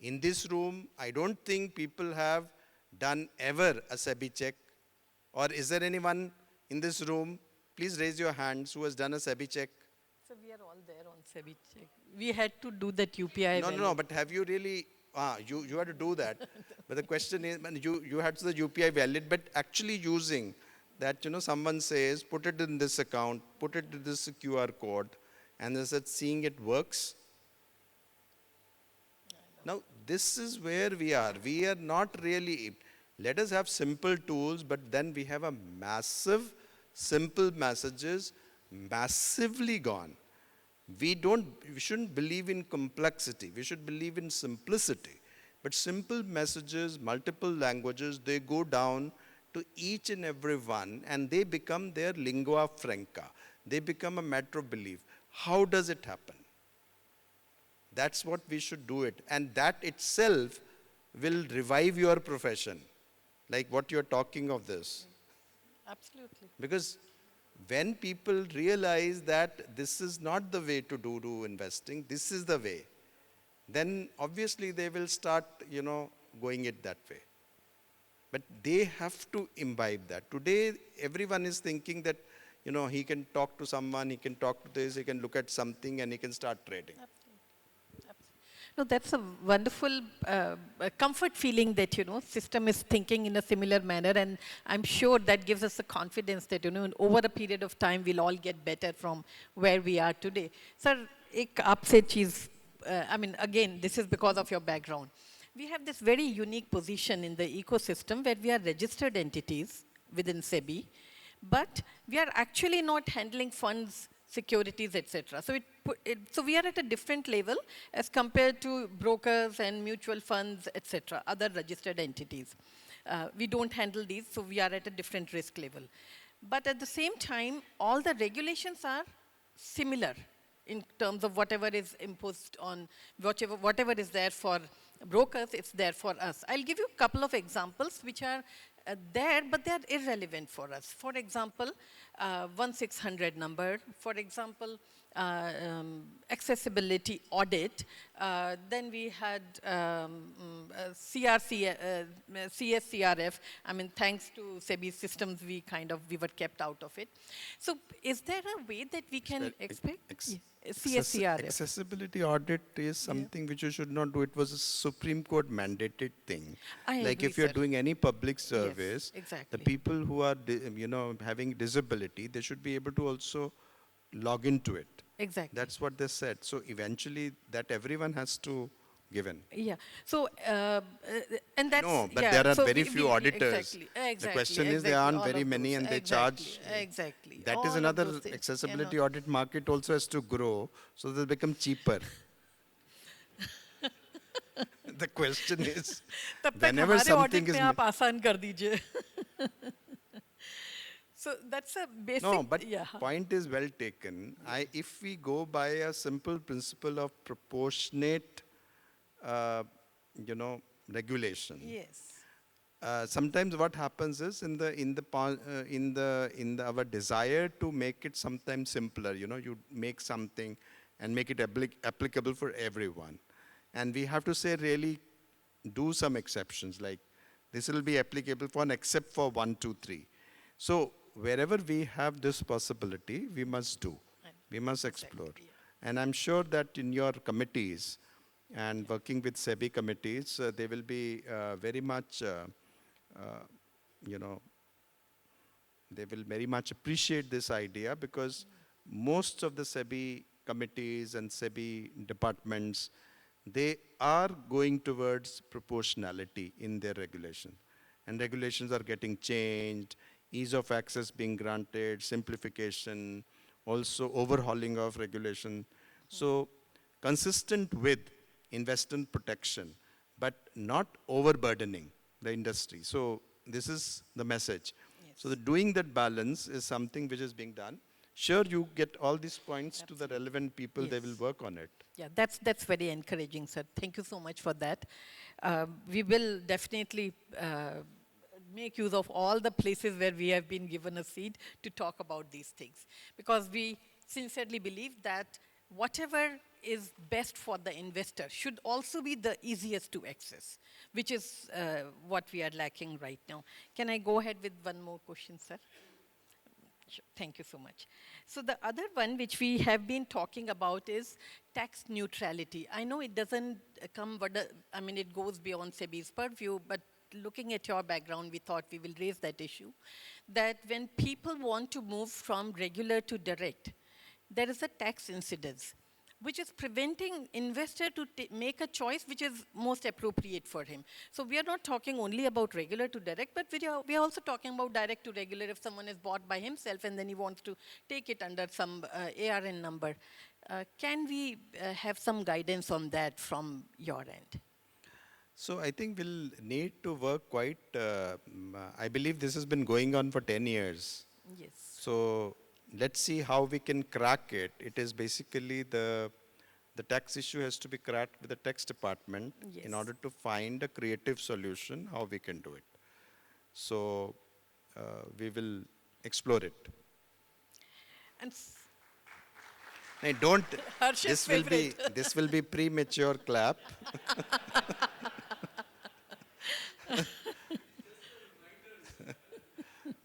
In this room, I don't think people have done ever a SEBI check. Or is there anyone in this room, please raise your hands, who has done a SEBI check?
So we are all there on SEBI check. We had to do that UPI.
No, but have you really, you had to do that. But the question is, you had the UPI valid, but actually using that, someone says, put it in this account, put it in this QR code, and they said, seeing it works. Now, this is where we are. We are not really, let us have simple tools, but then we have a massive, simple messages massively gone. We shouldn't believe in complexity. We should believe in simplicity. But simple messages, multiple languages, they go down to each and every one, and they become their lingua franca. They become a matter of belief. How does it happen? That's what we should do it. And that itself will revive your profession, like what you're talking of this.
Absolutely.
Because when people realize that this is not the way to do investing, this is the way, then obviously they will start, going it that way. But they have to imbibe that. Today, everyone is thinking that, he can talk to someone, he can talk to this, he can look at something, and he can start trading.
No, that's a wonderful comfort feeling that, system is thinking in a similar manner, and I'm sure that gives us the confidence that, over a period of time, we'll all get better from where we are today. Sir, ek aapse cheez, again, this is because of your background. We have this very unique position in the ecosystem where we are registered entities within SEBI, but we are actually not handling funds, securities, etc. So we are at a different level as compared to brokers and mutual funds, etc., other registered entities. We don't handle these, so we are at a different risk level. But at the same time, all the regulations are similar in terms of whatever is imposed on, whatever is there for brokers, it's there for us. I'll give you a couple of examples which are there, but they are irrelevant for us. For example, 1600 number, for example, accessibility audit. Then we had CSCRF. Thanks to SEBI systems, we were kept out of it. So is there a way that we can expect? CSCRF.
Accessibility audit is something which you should not do. It was a Supreme Court mandated thing.
I
like
agree,
if you're
sir.
doing any public service,
Yes, exactly.
the people who are having disability, they should be able to also log into it.
Exactly.
That's what they said. So eventually that everyone has to give in.
Yeah. So, and that's...
No, but
yeah.
there are
So
very few auditors.
Exactly.
The question is there aren't
all
very
of
many
those.
and they charge.
Exactly.
That
All
is
of
another
those things,
accessibility audit market also has to grow so they'll become cheaper. The question is, whenever something is...
आसान कर दीजिए. So that's a basic...
No, but point is well taken. If we go by a simple principle of proportionate, regulation.
Yes.
Sometimes what happens is our desire to make it sometimes simpler. You make something and make it applicable for everyone, and we have to say really do some exceptions like this will be applicable for except for 1, 2, 3. So wherever we have this possibility, we must do. We must explore. And I'm sure that in your committees and working with SEBI committees, they will be very much, they will very much appreciate this idea because most of the SEBI committees and SEBI departments, they are going towards proportionality in their regulation. And regulations are getting changed, ease of access being granted, simplification, also overhauling of regulation. So consistent with investor protection, but not overburdening the industry. So this is the message.
Yes.
So doing that balance is something which is being done. Sure, you get all these points to the relevant people, they will work on it.
Yeah, that's very encouraging, sir. Thank you so much for that. We will definitely make use of all the places where we have been given a seat to talk about these things. Because we sincerely believe that whatever is best for the investor should also be the easiest to access, which is what we are lacking right now. Can I go ahead with one more question, sir? Sure. Thank you so much. So the other one which we have been talking about is tax neutrality. I know it doesn't come, it goes beyond SEBI's purview, but looking at your background, we thought we will raise that issue, that when people want to move from regular to direct, there is a tax incidence. which is preventing investor to make a choice which is most appropriate for him. So we are not talking only about regular to direct, but we are also talking about direct to regular if someone is bought by himself and then he wants to take it under some ARN number. Can we have some guidance on that from your end?
So I think we'll need to work quite, I believe this has been going on for 10 years.
Yes.
So let's see how we can crack it. It is basically the tax issue has to be cracked with the tax department in order to find a creative solution how we can do it. So we will explore it.
And
Hey, don't,
Harsh's
this will be premature clap.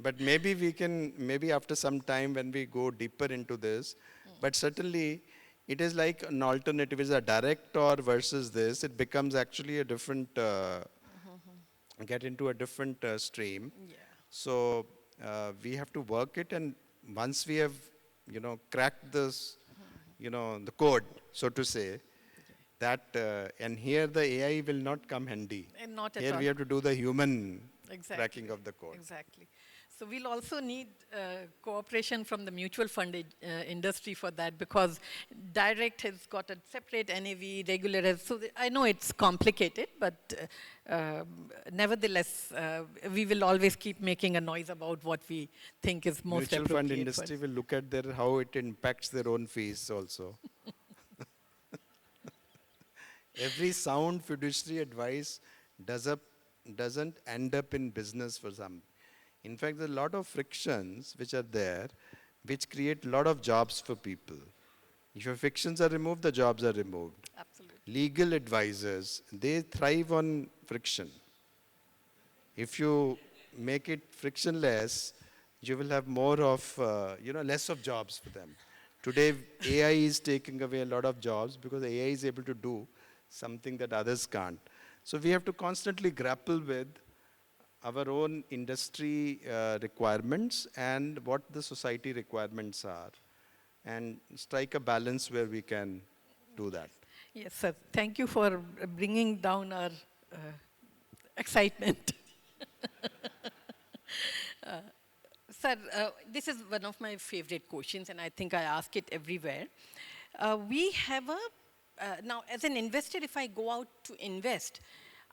But maybe we can, maybe after some time when we go deeper into this, but certainly it is like an alternative, is a direct or versus this, it becomes actually a different, get into a different stream.
yeah.
So we have to work it, and once we have, cracked this, the code, so to say, that, and here the AI will not come handy.
And not at
Here
all.
we have to do the human
Exactly.
cracking of the code.
Exactly. So we'll also need cooperation from the mutual fund industry for that, because direct has got a separate NAV, regular has, so I know it's complicated, but nevertheless, we will always keep making a noise about what we think is most
Mutual
appropriate.
fund industry will look at how it impacts their own fees also. Every sound fiduciary advice doesn't end up in business for some. In fact, there are a lot of frictions which are there, which create a lot of jobs for people. If your frictions are removed, the jobs are removed.
Absolutely.
Legal advisors, they thrive on friction. If you make it frictionless, you will have more of, less of jobs for them. Today, AI is taking away a lot of jobs because AI is able to do something that others can't. So we have to constantly grapple with our own industry requirements and what the society requirements are, and strike a balance where we can do that.
Yes, sir. Thank you for bringing down our excitement. Sir, this is one of my favorite questions, and I think I ask it everywhere. We have now as an investor, if I go out to invest,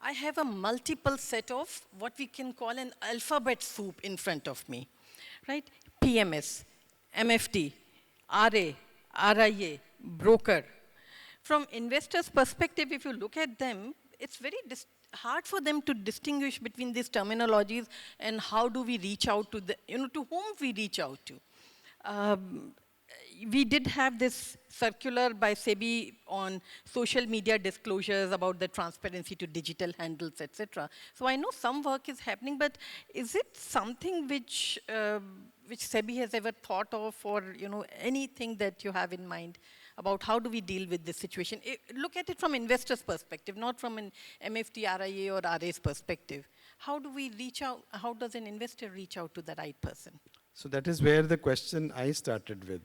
I have a multiple set of what we can call an alphabet soup in front of me, right? PMS, MFD, RA, RIA, broker. From investors' perspective, if you look at them, it's very hard for them to distinguish between these terminologies and how do we reach out to to whom we reach out to. We did have this circular by SEBI on social media disclosures about the transparency to digital handles, etc. So I know some work is happening, but is it something which SEBI has ever thought of, or anything that you have in mind about how do we deal with this situation? Look at it from investors' perspective, not from an MFT, RIA, or RA's perspective. How do we reach out? How does an investor reach out to the right person?
So that is where the question I started with.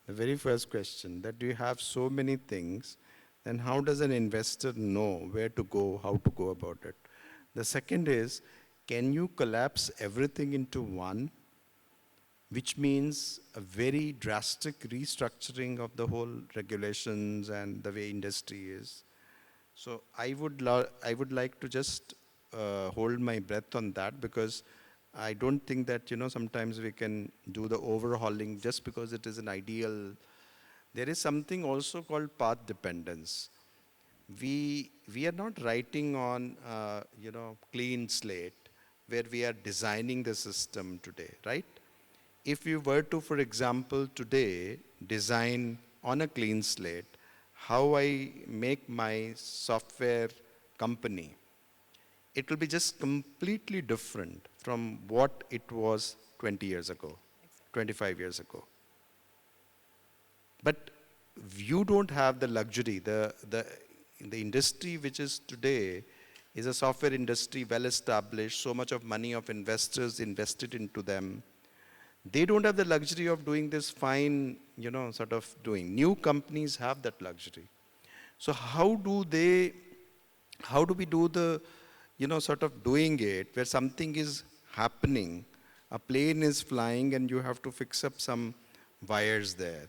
The very first question, that you have so many things, then how does an investor know where to go, how to go about it? The second is, can you collapse everything into one, which means a very drastic restructuring of the whole regulations and the way industry is. So I would like to just hold my breath on that, because I don't think that, sometimes we can do the overhauling just because it is an ideal. There is something also called path dependence. We are not writing on, clean slate where we are designing the system today, right? If you were to, for example, today design on a clean slate how I make my software company, it will be just completely different from what it was 20 years ago, 25 years ago. But you don't have the luxury. The industry which is today is a software industry, well established, so much of money of investors invested into them. They don't have the luxury of doing this fine, sort of doing. New companies have that luxury. So how do we do the, sort of doing it where something is happening, a plane is flying and you have to fix up some wires there.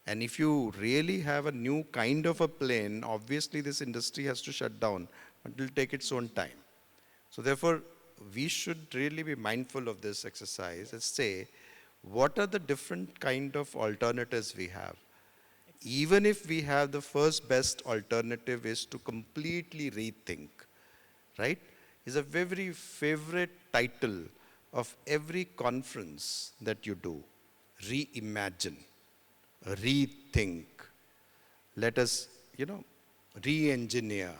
And if you really have a new kind of a plane, obviously this industry has to shut down, but it will take its own time. So therefore, we should really be mindful of this exercise and say, what are the different kind of alternatives we have? Even if we have the first best alternative is to completely rethink, right? Is a very favorite title of every conference that you do. Reimagine, rethink. Let us, re-engineer.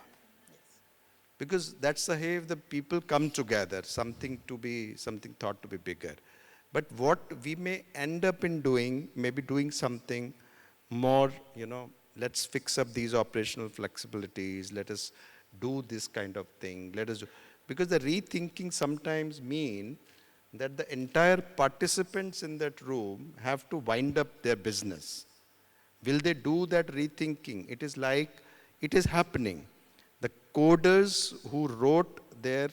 Because that's the way the people come together, something thought to be bigger. But what we may end up in doing, maybe doing something more, let's fix up these operational flexibilities, let us do this kind of thing, because the rethinking sometimes mean that the entire participants in that room have to wind up their business. Will they do that rethinking? It is like, it is happening. The coders who wrote their,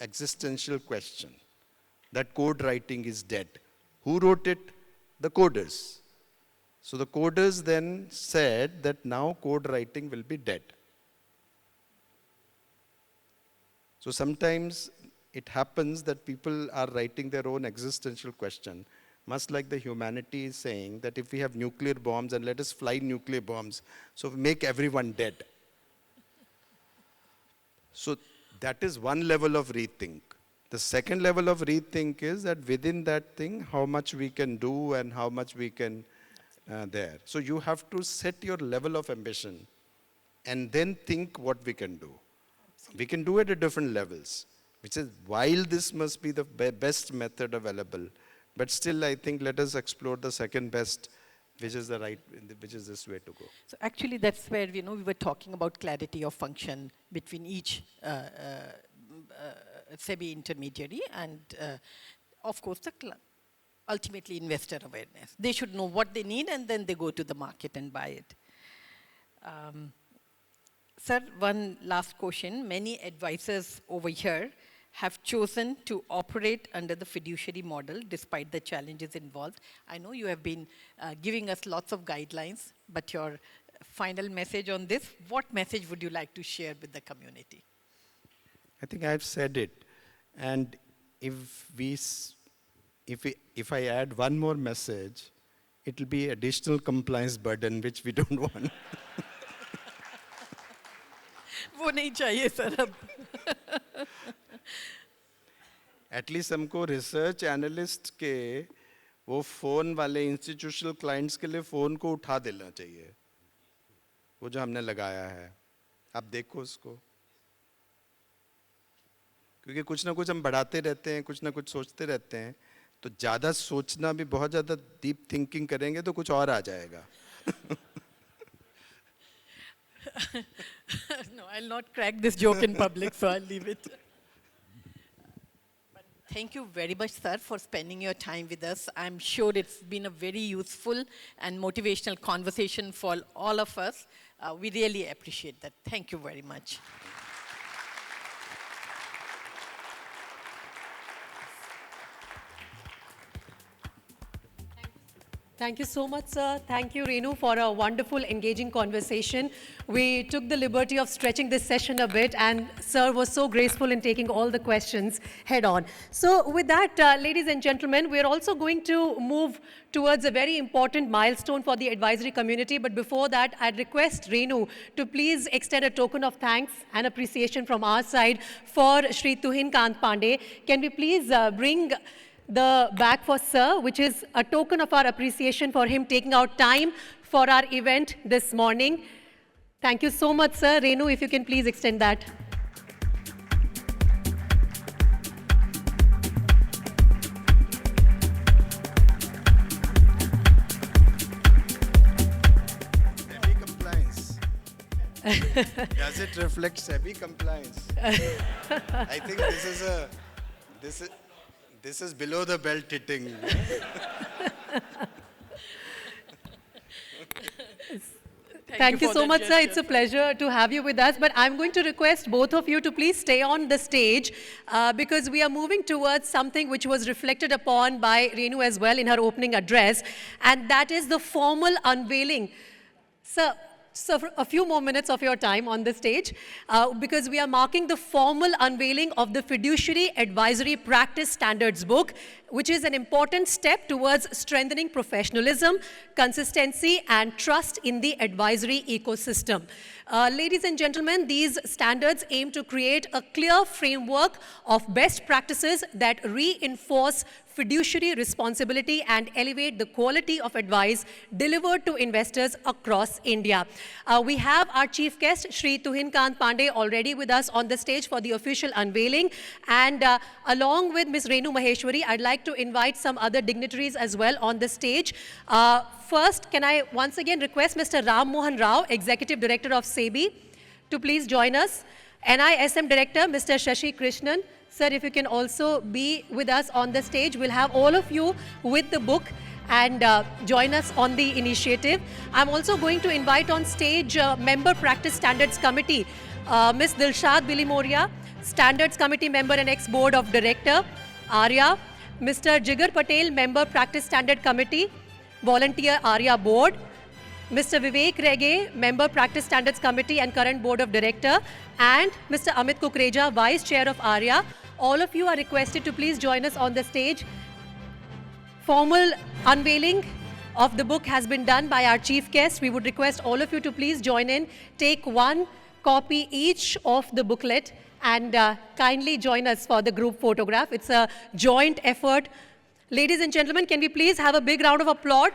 existential question, that code writing is dead. Who wrote it? The coders. So the coders then said that now code writing will be dead. So sometimes it happens that people are writing their own existential question, much like the humanity is saying that if we have nuclear bombs and let us fly nuclear bombs, so make everyone dead. So that is one level of rethink. The second level of rethink is that within that thing, how much we can do and how much we can there. So you have to set your level of ambition and then think what we can do. We can do it at different levels, which is while this must be the best method available, but still I think let us explore the second best, which is this way to go.
So actually that's where, we were talking about clarity of function between each SEBI intermediary and of course ultimately investor awareness. They should know what they need and then they go to the market and buy it. Sir, one last question. Many advisors over here have chosen to operate under the fiduciary model despite the challenges involved. I know you have been giving us lots of guidelines, but your final message on this, what message would you like to share with the community?
I think I've said it. And if I add one more message, it will be additional compliance burden, which we don't want.
वो नहीं चाहिए sir अब.
At least हमको research analyst के वो phone वाले institutional clients के लिए फोन को उठा देना चाहिए, वो जो हमने लगाया है. आप देखो उसको, क्योंकि कुछ ना कुछ हम बढ़ाते रहते हैं, कुछ ना कुछ सोचते रहते हैं, तो ज़्यादा सोचना भी, बहुत ज़्यादा डीप थिंकिंग करेंगे तो कुछ और आ जाएगा.
No, I'll not crack this joke in public, so I'll leave it. But thank you very much, sir, for spending your time with us. I'm sure it's been a very useful and motivational conversation for all of us. We really appreciate that. Thank you very much.
Thank you so much, sir. Thank you, Renu, for a wonderful, engaging conversation. We took the liberty of stretching this session a bit, and sir was so graceful in taking all the questions head on. So with that, ladies and gentlemen, we're also going to move towards a very important milestone for the advisory community. But before that, I'd request Renu to please extend a token of thanks and appreciation from our side for Shri Tuhin Kanta Pandey. Can we please bring the bag for sir, which is a token of our appreciation for him taking out time for our event this morning. Thank you so much, sir. Renu, if you can please extend that.
SEBI compliance. Does it reflect SEBI compliance? I think This is below the belt hitting.
Thank you so much, sir. It's a pleasure to have you with us. But I'm going to request both of you to please stay on the stage because we are moving towards something which was reflected upon by Renu as well in her opening address, and that is the formal unveiling. Sir, so for a few more minutes of your time on the stage because we are marking the formal unveiling of the Fiduciary Advisory Practice Standards book, which is an important step towards strengthening professionalism, consistency, and trust in the advisory ecosystem. Ladies and gentlemen, these standards aim to create a clear framework of best practices that reinforce fiduciary responsibility and elevate the quality of advice delivered to investors across India. We have our chief guest, Shri Tuhin Kanta Pandey, already with us on the stage for the official unveiling. And along with Ms. Renu Maheshwari, I'd like to invite some other dignitaries as well on the stage. First, can I once again request Mr. Ram Mohan Rao, Executive Director of SEBI, to please join us. NISM Director, Mr. Shashi Krishnan. Sir, if you can also be with us on the stage, we'll have all of you with the book and join us on the initiative. I'm also going to invite on stage Member Practice Standards Committee, Ms. Dilshad Bilimoria, Standards Committee Member and ex-Board of Director, ARIA, Mr. Jigar Patel, Member Practice Standard Committee, Volunteer ARIA Board, Mr. Vivek Rege, Member Practice Standards Committee and current Board of Director, and Mr. Amit Kukreja, Vice Chair of ARIA. All of you are requested to please join us on the stage. Formal unveiling of the book has been done by our chief guest. We would request all of you to please join in, take one copy each of the booklet, and kindly join us for the group photograph. It's a joint effort. Ladies and gentlemen, can we please have a big round of applause?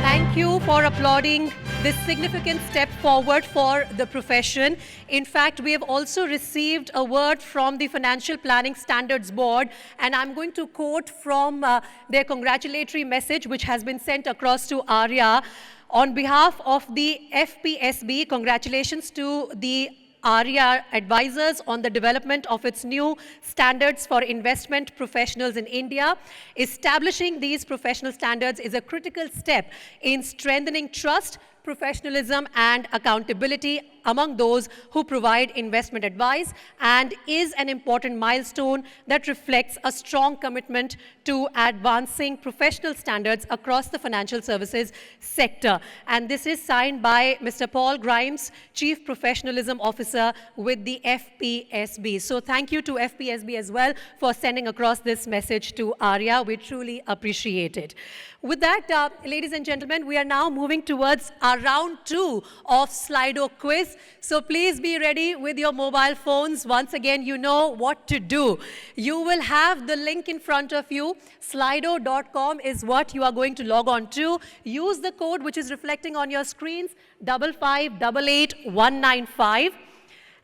Thank you for applauding this significant step forward for the profession. In fact, we have also received a word from the Financial Planning Standards Board, and I'm going to quote from their congratulatory message which has been sent across to ARIA. On behalf of the FPSB, congratulations to the ARIA advisors on the development of its new standards for investment professionals in India. Establishing these professional standards is a critical step in strengthening trust, professionalism, and accountability among those who provide investment advice, and is an important milestone that reflects a strong commitment to advancing professional standards across the financial services sector. And this is signed by Mr. Paul Grimes, Chief Professionalism Officer with the FPSB. So thank you to FPSB as well for sending across this message to ARIA. We truly appreciate it. With that, ladies and gentlemen, we are now moving towards our round 2 of Slido quiz. So please be ready with your mobile phones. Once again, you know what to do. You will have the link in front of you. Slido.com is what you are going to log on to. Use the code which is reflecting on your screens, 5588195.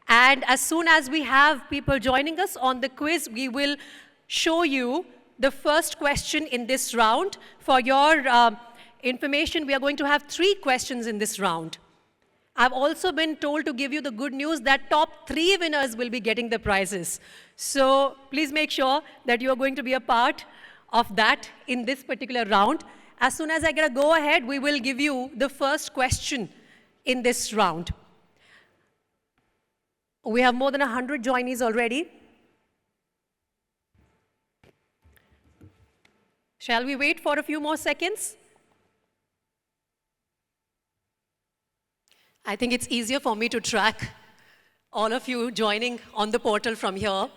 And as soon as we have people joining us on the quiz, we will show you the first question in this round. For your information, we are going to have 3 questions in this round. I've also been told to give you the good news that top 3 winners will be getting the prizes. So please make sure that you are going to be a part of that in this particular round. As soon as I get a go ahead, we will give you the first question in this round. We have more than 100 joinees already. Shall we wait for a few more seconds? I think it's easier for me to track all of you joining on the portal from here.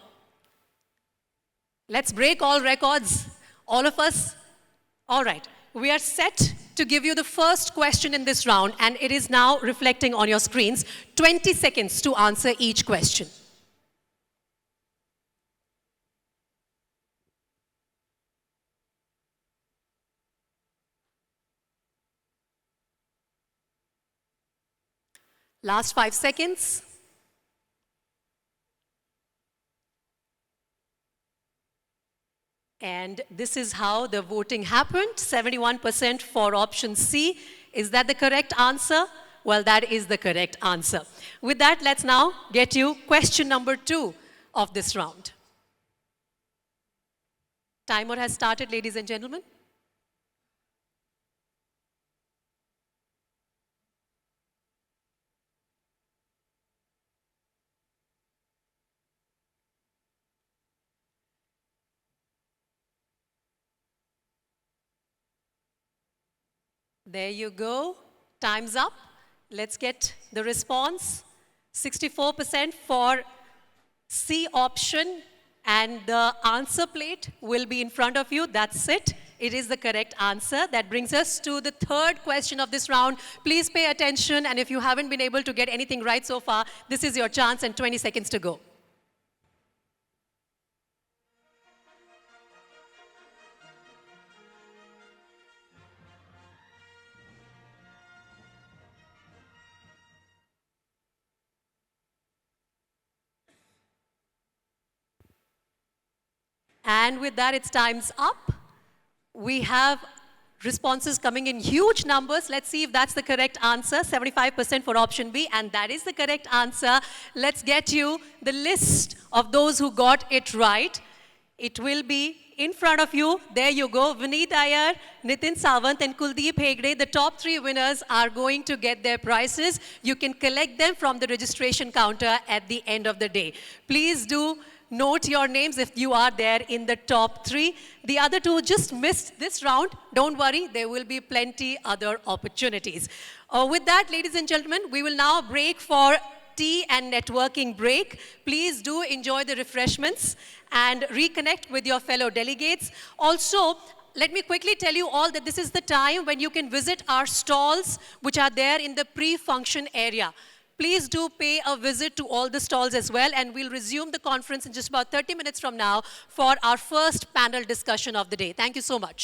Let's break all records, all of us. All right, we are set to give you the first question in this round, and it is now reflecting on your screens. 20 seconds to answer each question. Last 5 seconds. And this is how the voting happened. 71% for option C. Is that the correct answer? Well, that is the correct answer. With that, let's now get you question number 2 of this round. Timer has started, ladies and gentlemen. There you go. Time's up. Let's get the response. 64% for C option, and the answer plate will be in front of you. That's it. It is the correct answer. That brings us to the third question of this round. Please pay attention, and if you haven't been able to get anything right so far, this is your chance, and 20 seconds to go. And with that, it's time's up. We have responses coming in huge numbers. Let's see if that's the correct answer. 75% for option B, and that is the correct answer. Let's get you the list of those who got it right. It will be in front of you. There you go. Vineet Iyer, Nitin Sawant, and Kuldeep Hegde, the top 3 winners, are going to get their prizes. You can collect them from the registration counter at the end of the day. Please do note your names if you are there in the top 3. The other 2 just missed this round. Don't worry, there will be plenty other opportunities. With that, ladies and gentlemen, we will now break for tea and networking break. Please do enjoy the refreshments and reconnect with your fellow delegates. Also, let me quickly tell you all that this is the time when you can visit our stalls, which are there in the pre-function area. Please do pay a visit to all the stalls as well, and we'll resume the conference in just about 30 minutes from now for our first panel discussion of the day. Thank you so much.